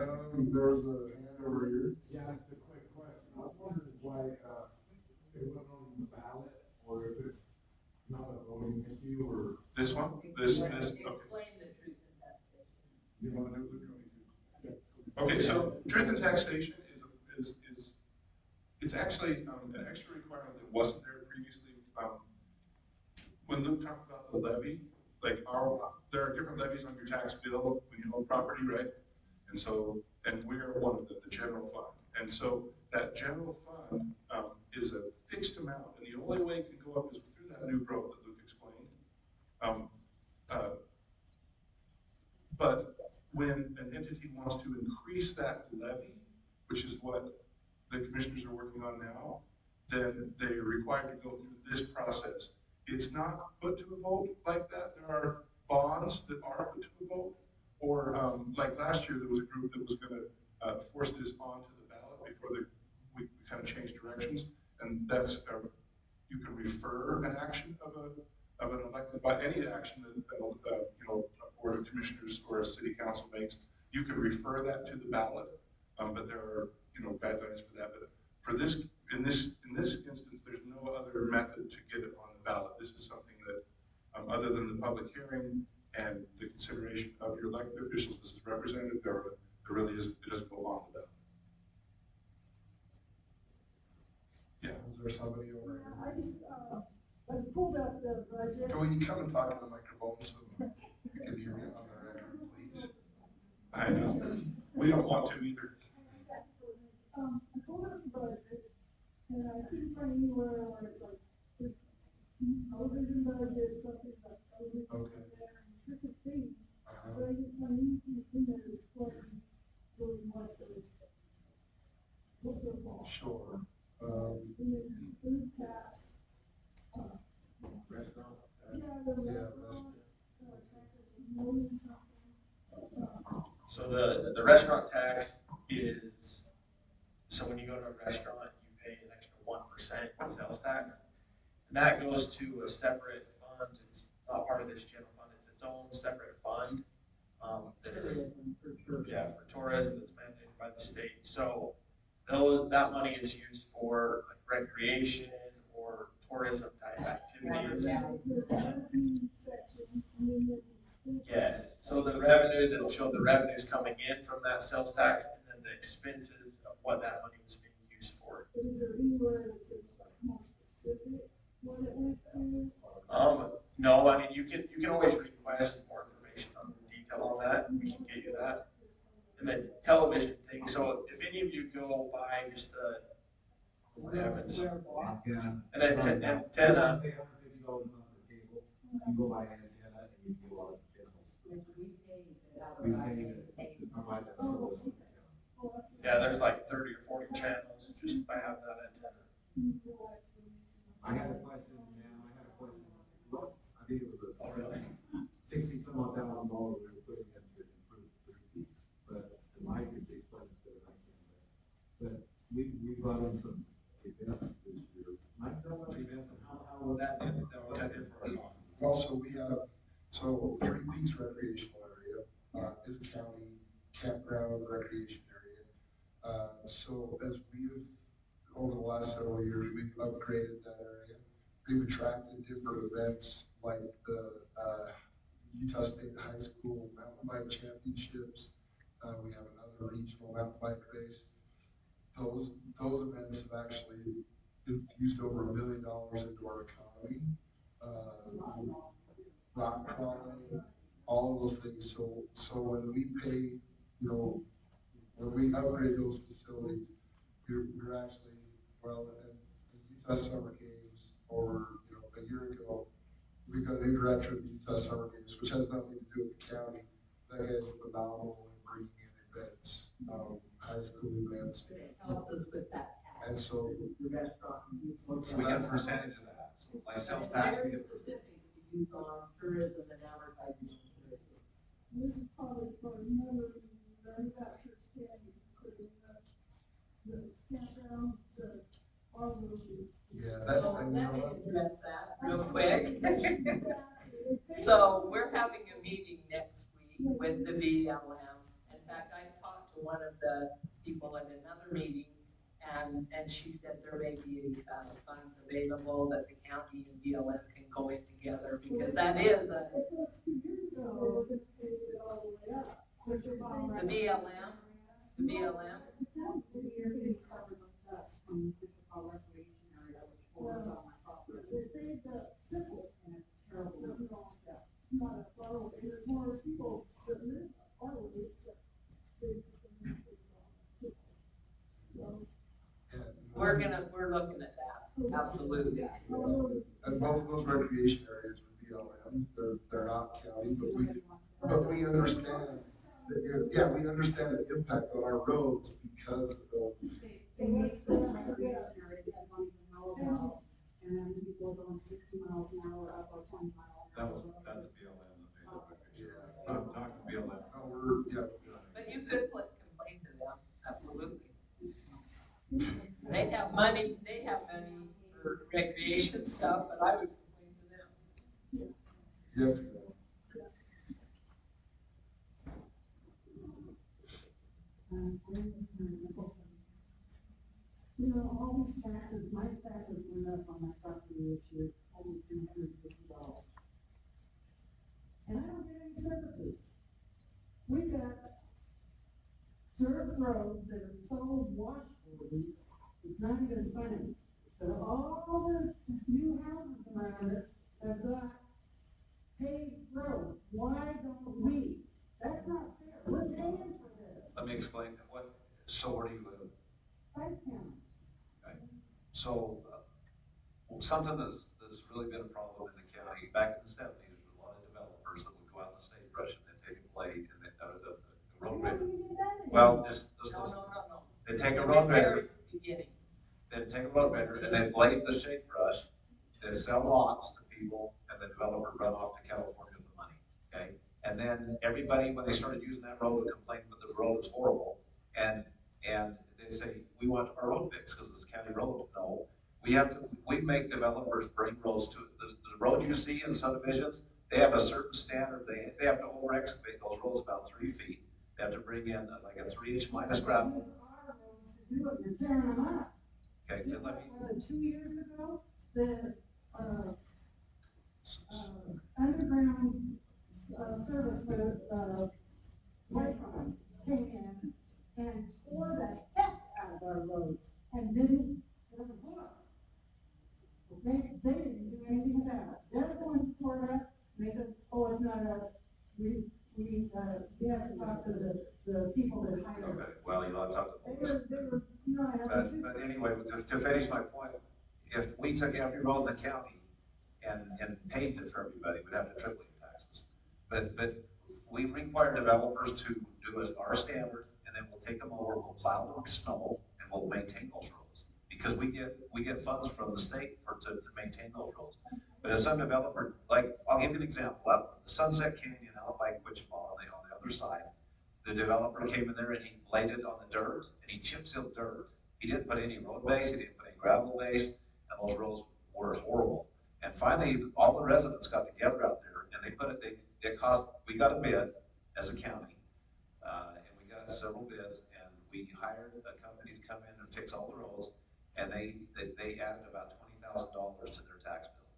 None.
There was a hand over here.
Yeah, it's a quick question. I was wondering why, it wasn't on the ballot, or if it's not a voting issue, or.
This one? This,
Explain
okay.
the truth in taxation.
You want to do it?
Okay, so truth in taxation is it's actually an extra requirement that wasn't there previously. When Luke talked about the levy, like there are different levies on your tax bill when you own property, right? And so, and we're one of them, the general fund. And so that general fund is a fixed amount, and the only way it can go up is through that new growth that Luke explained. But when an entity wants to increase that levy, which is what the commissioners are working on now, then they are required to go through this process. It's not put to a vote like that. There are bonds that are put to a vote, or like last year, there was a group that was going to force this onto the ballot before we kind of changed directions, and that's you can refer an action of an elected, by any action that you know, a board of commissioners or a city council makes, you can refer that to the ballot. But there are, you know, guidelines for that. But for this, in this instance, there's no other method to get it on the ballot. This is something that, other than the public hearing and the consideration of your elected officials, this is representative government. There really is, it doesn't go on the ballot. Yeah.
Is there somebody over here?
I just, I pulled up the budget.
Will you come and talk to the microphone so you can hear me on the record, please?
I know. We don't want to either.
I pulled up the budget, and I couldn't find anywhere where it's like, there's television budget, something like television.
Okay.
There, and trick or treat.
Uh-huh.
But I didn't find anything in there to explain really what those are.
Sure.
And then food tax.
Restaurant.
Yeah, the restaurant, million something.
So the restaurant tax is, so when you go to a restaurant, you pay an extra 1% sales tax. And that goes to a separate fund. It's not part of this general fund. It's its own separate fund. That is, yeah, for tourism that's mandated by the state. So that money is used for like recreation or tourism type activities. Yes, so the revenues, it'll show the revenues coming in from that sales tax and then the expenses of what that money was being used for.
Is there anywhere that's more specific what it went to?
No, I mean, you can always request more information on the detail on that. We can get you that. And then television thing, so if any of you go by just the, what happens? An antenna.
You go by antenna and you go on channels. We pay to provide that service.
Yeah, there's like 30 or 40 channels just by having that antenna.
I had a question, ma'am, Look, I think it was a $60 some odd thousand we were putting in to improve the peaks, but Mike could explain this better than I can. But we brought in some events this year. Mike, tell about events and how will that
Also, we have, so Three Peaks Recreational Area is a county campground recreation area. So as we've, over the last several years, we've upgraded that area. We've attracted different events like the Utah State High School Mountain Bike Championships. We have another regional mountain bike race. Those events have actually infused over $1 million into our economy. Rock crawling, all of those things. So when we pay, you know, when we upgrade those facilities, we're actually, well, in the Utah Summer Games, or, you know, a year ago, we got an new director of the Utah Summer Games, which has nothing to do with the county. That guy's phenomenal in bringing in events, high school events.
It helps us with that.
And so,
The restaurant.
So we get a percentage of that. So like sales tax, we get a percentage.
To use on tourism and advertising on tourism.
This is probably for another manufacturer standing, putting the campground, all of those.
yeah, that's,
So
and
let
you
me
know what?
address that real quick. So we're having a meeting next week with the BLM. In fact, I talked to one of the people at another meeting, and she said there may be funds available that the county and BLM can go in together, because that is a, the BLM, the BLM. We're looking at that, absolutely.
And both of those recreation areas would be BLM, they're not county, but we understand that, yeah, we understand the impact on our roads because of,
And people going 60 miles an hour up or 20 miles an hour.
That's a BLM that made the
yeah.
I'm talking BLM.
No, we're.
But you could complain to them, absolutely. They have money for recreation stuff, but I would complain to them.
Yes.
You know, all these taxes, my taxes went up on my property this year, only $350. And I don't get any services. We've got dirt roads that are so washboardy, it's not even funny. But all the new houses around us have got paved roads. Why don't we? That's not fair. We're paying for this.
Let me explain what, so where do you live?
Five county.
Okay. So, something that's really been a problem in the county, back in the '70s, there were a lot of developers that would go out in the sagebrush and they'd take a blade and they'd, the road grader. Well, just listen.
No.
They'd take a road grader. They'd take a road grader and they'd blade the sagebrush, they'd sell lots to people, and the developer run off to California with the money, okay? And then everybody, when they started using that road, would complain that the road was horrible, and they'd say, we want our road fixed because it's a county road. No, we make developers bring roads to it. The roads you see in subdivisions, they have a certain standard. They have to over excavate those roads about 3 feet. They have to bring in like a 3-inch minus gravel.
You're tearing them up.
Okay, then let me.
Was it 2 years ago, the, underground, service for, Wi-Fi came in and tore the heck out of our roads and didn't, okay, they didn't do anything about it. They're the ones who tore it up, and they said, oh, it's not us. We have to talk to the people that hired us.
Okay, well, you'll have to talk to them.
They were, you know, I have to.
But anyway, to finish my point, if we took every road in the county and paved it for everybody, we'd have to triple your taxes. But we require developers to do as our standard, and then we'll take them over, we'll plow the snow, and we'll maintain those roads. Because we get funds from the state to maintain those roads. But if some developer, like, I'll give you an example, out the Sunset Canyon out by Wichita, on the other side, the developer came in there and he laid it on the dirt, and he chip sealed dirt. He didn't put any road base, he didn't put any gravel base, and those roads were horrible. And finally, all the residents got together out there, and we got a bid as a county, and we got several bids, and we hired a company to come in and fix all the roads, and they added about $20,000 to their tax bill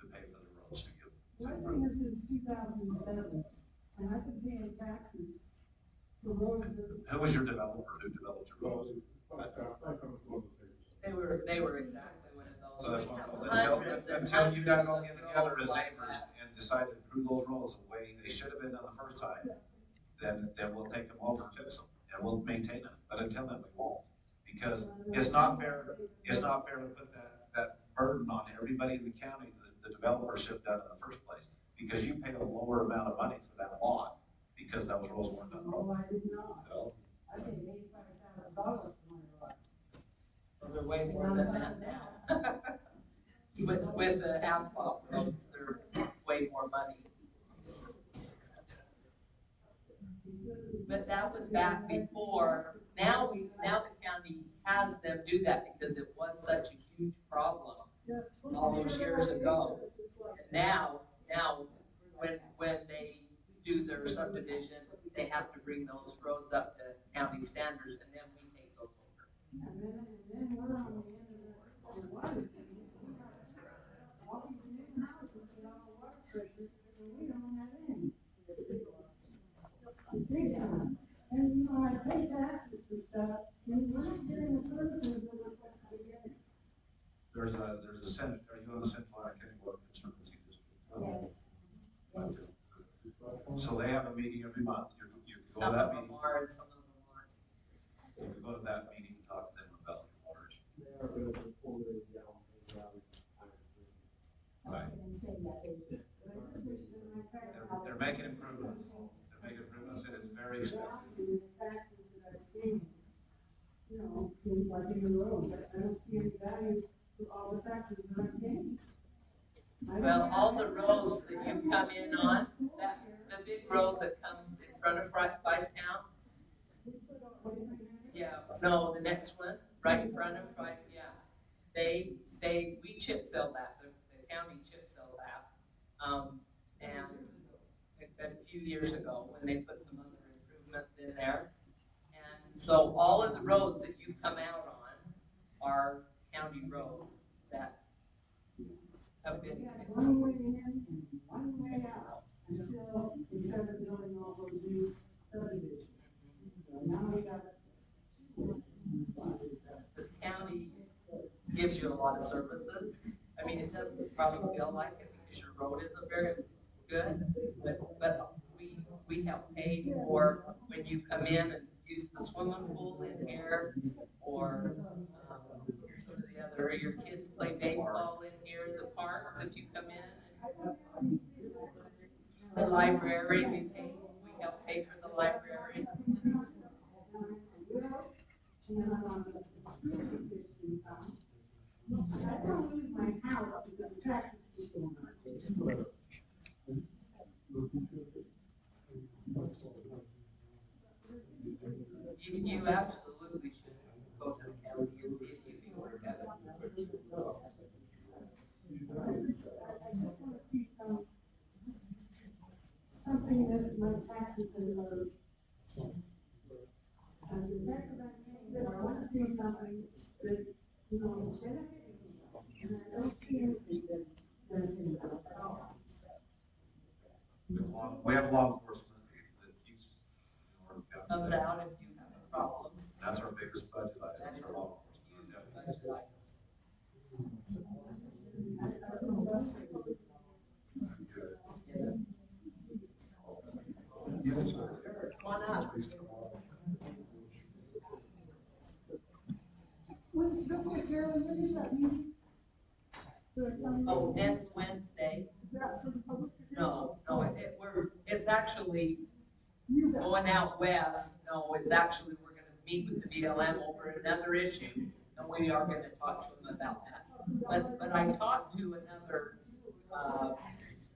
to pay for the roads to give.
I've been here since 2007, and I've been paying taxes for roads that.
Who was your developer? Who developed your roads?
They were exactly what
So that's
We
what,
have
until,
hundreds and
until you guys
hundreds
all
of
get together as
roads like
neighbors
that.
and decide to improve those roads the way they should have been done the first time, then we'll take them over and fix them, and we'll maintain them, but until then, we won't. Because it's not fair to put that burden on everybody in the county that the developer should have done in the first place. Because you pay a lower amount of money for that lot, because those roads weren't done.
No, I did not.
Well,
I paid $85,000 for my lot.
So they're way more than that now. With the asphalt roads, they're way more money. But that was back before, now the county has them do that because it was such a huge problem all those years ago. And now, when they do their subdivision, they have to bring those roads up to county standards, and then we take those over.
And then we're on the end of the water. All these new houses get on the water pressure, and we don't have any. Big time. And, you know, I pay taxes for stuff, and we're not getting the services that we're supposed to be getting.
there's a Senate, are you on the Central Iowa County Board of Conservancy District?
Yes.
So they have a meeting every month, you can go to
Some
that
of them
meeting,
are, and some of them aren't.
you can go to that meeting, and talk to them about your water issue.
They are going to pull it down.
Right. They're making improvements, and it's very expensive.
You know, things like in the road, but I don't see any value for all the taxes that I'm paying.
Well, all the roads that you come in on, the big road that comes in front of Five Town. Yeah, no, the next one, right in front of Five, yeah. We chip seal that, the county chip seal that. And a few years ago, when they put some other improvements in there. And so all of the roads that you come out on are county roads that have been.
One way in and one way out until we started building all those new subdivisions. Now we got.
The county gives you a lot of services. I mean, it doesn't probably feel like it because your road isn't very good, but we help pay for when you come in and use the swimming pool in here, or the other, your kids play baseball in here, the parks, if you come in. The library, we help pay for the library.
I don't lose my house because the taxes keep going up.
You absolutely should go to the county and see if you can work at it.
Something that my taxes are low. And the taxes I'm paying, but I want to see something that, you know, is benefiting me. And I don't see anything that benefiting me at all.
We have law enforcement that keeps,
Comes out if you have a problem.
that's our biggest budget item,
That is
for law
huge
enforcement.
budget item.
Yes, sir.
Come on up. Oh, next Wednesday? No, it's actually going out west. No, it's actually, we're gonna meet with the BLM over another issue, and we are gonna talk to them about that. But I talked to another,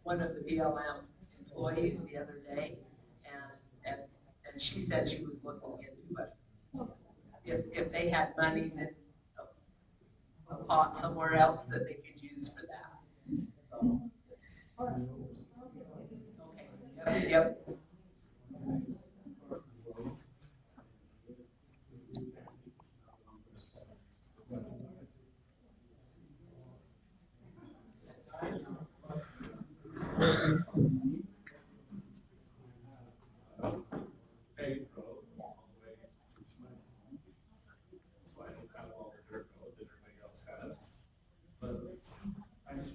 one of the BLM employees the other day, and she said she was looking into it. If they had money in a pot somewhere else that they could use for that. So. Okay, yep.
Paved road all the way. So I don't have all the dirt road that everybody else has. But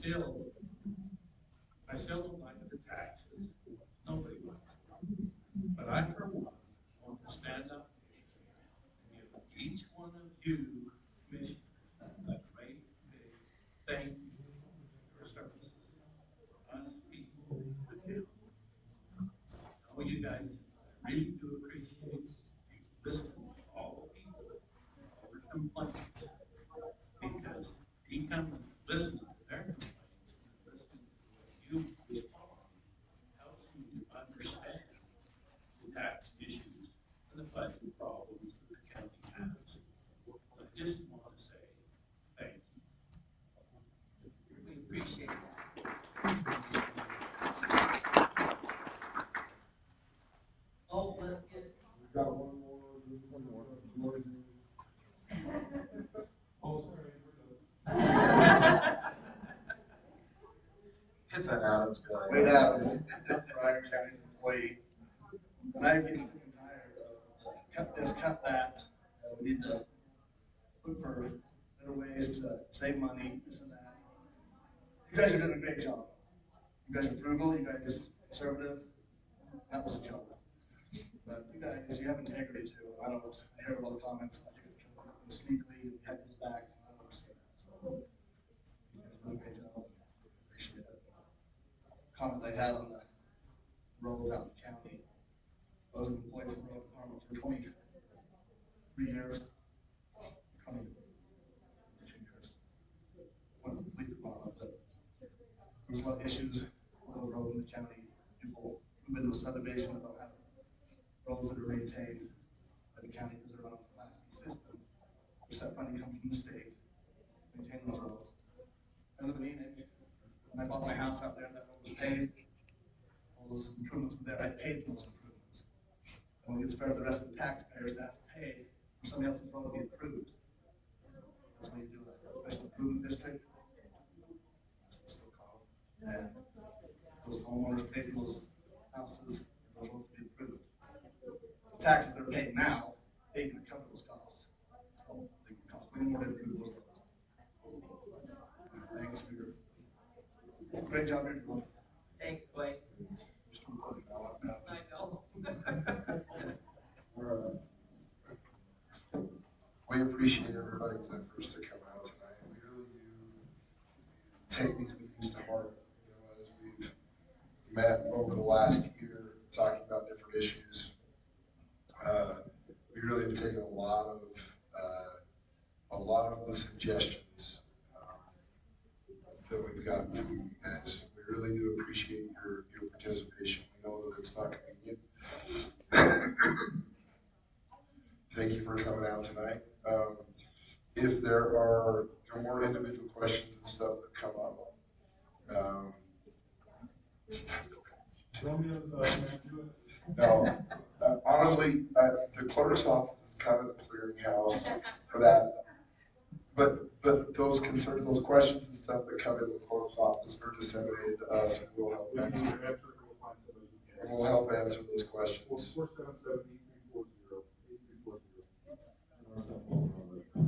still don't like the taxes. Nobody likes them. But I, for one, want to stand up and give each one of you commissioners a great big thank you for your services. Us people in the town. I know you guys really do appreciate you listening to all the people, all the complaints, because you come and listen to their complaints and listen to what you respond helps me to understand the tax issues and the budget problems that the county has. I just want to say thank you. We appreciate that.
Oh, let's get.
We've got one more, this is one more.
Oh, sorry.
Hit that Adams guy.
Wade Adams, Bryan County's employee. And I get sick and tired of cut this, cut that. We need to look for better ways to save money, this and that. You guys are doing a great job. You guys are frugal, you guys are conservative. That was a joke. But you guys, you have integrity too. I hear a lot of comments about you guys trying to sneakily and have his back. I don't understand that. So, you guys do a great job. Appreciate it. Comment I had on the roads out in the county. I was an employee for the road department for 23 years. 22 years. Went to the police department, but there's a lot of issues with the roads in the county. People move into a subdivision that don't have roads that are maintained by the county because they're on a Class B system. Their set funding comes from the state, maintaining those roads. I live in Enid. When I bought my house out there, that road was paved. All those improvements were there. I paid for those improvements. And when it gets fair to the rest of the taxpayers that have to pay for somebody else's road to be improved. That's what you do, that special improvement district. That's what it's still called. And those homeowners pay for those houses, those roads to be improved. The taxes they're paying now, they can cover those costs. So they can cost way more to improve those roads. Thanks for your great job you're doing.
Thanks, Wade. I know.
We appreciate everybody's efforts to come out tonight. We really do take these meetings to heart, as we've met over the last year, talking about different issues. We really have taken a lot of the suggestions that we've gotten from you guys. We really do appreciate your participation. We know that it's not convenient. Thank you for coming out tonight. If there are more individual questions and stuff that come up, no, honestly, the clerk's office is kind of the clearinghouse for that. But those concerns, those questions and stuff that come in the clerk's office are disseminated to us, and we'll help answer. And we'll help answer those questions.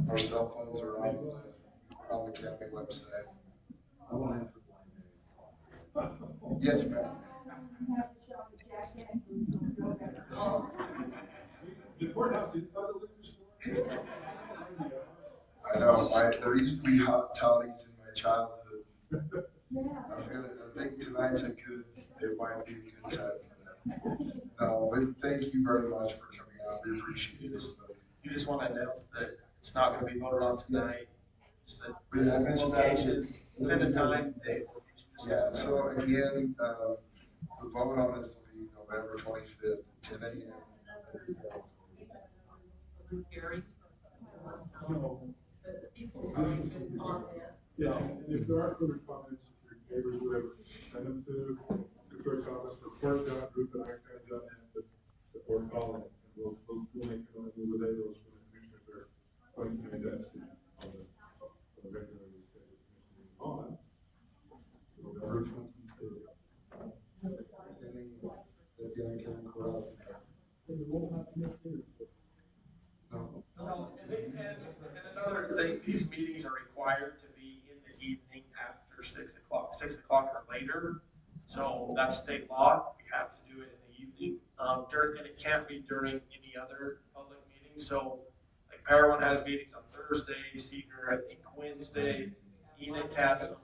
Our cell phones are on the county website.
I want to answer blind names.
Yes, ma'am.
The courthouse is by the liquor store.
I know, there used to be hot toddies in my childhood. I think tonight's it might be a good time for that. No, but thank you very much for coming out. We appreciate it.
You just want to announce that it's not going to be voted on tonight. Just the
Did I mention that?
location, send a time, date.
Yeah, so again, the vote on this will be November 25th, 10 a.m.
Gary. The people
Yeah,
on this.
and if there are further comments, your neighbors, whatever, send them to the clerk's office, report that group that I kind of done that, or call it, and we'll make it on the relay those for the commissioners are going to make that decision on the regularly scheduled commission on
November 25th. At the county courthouse. No.
And another thing, these meetings are required to be in the evening after 6 o'clock, 6 o'clock or later. So that's state law, we have to do it in the evening, and it can't be during any other public meeting. So like Parowan has meetings on Thursday, Cedar, I think Wednesday, Enid has them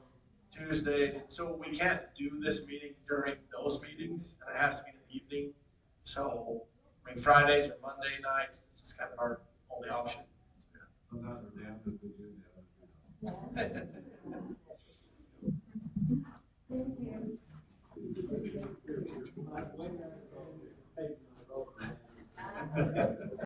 Tuesdays. So we can't do this meeting during those meetings, and it has to be in the evening. So, I mean, Fridays or Monday nights, this is kind of our only option.
Sometimes we're damned if we do, damned if we don't.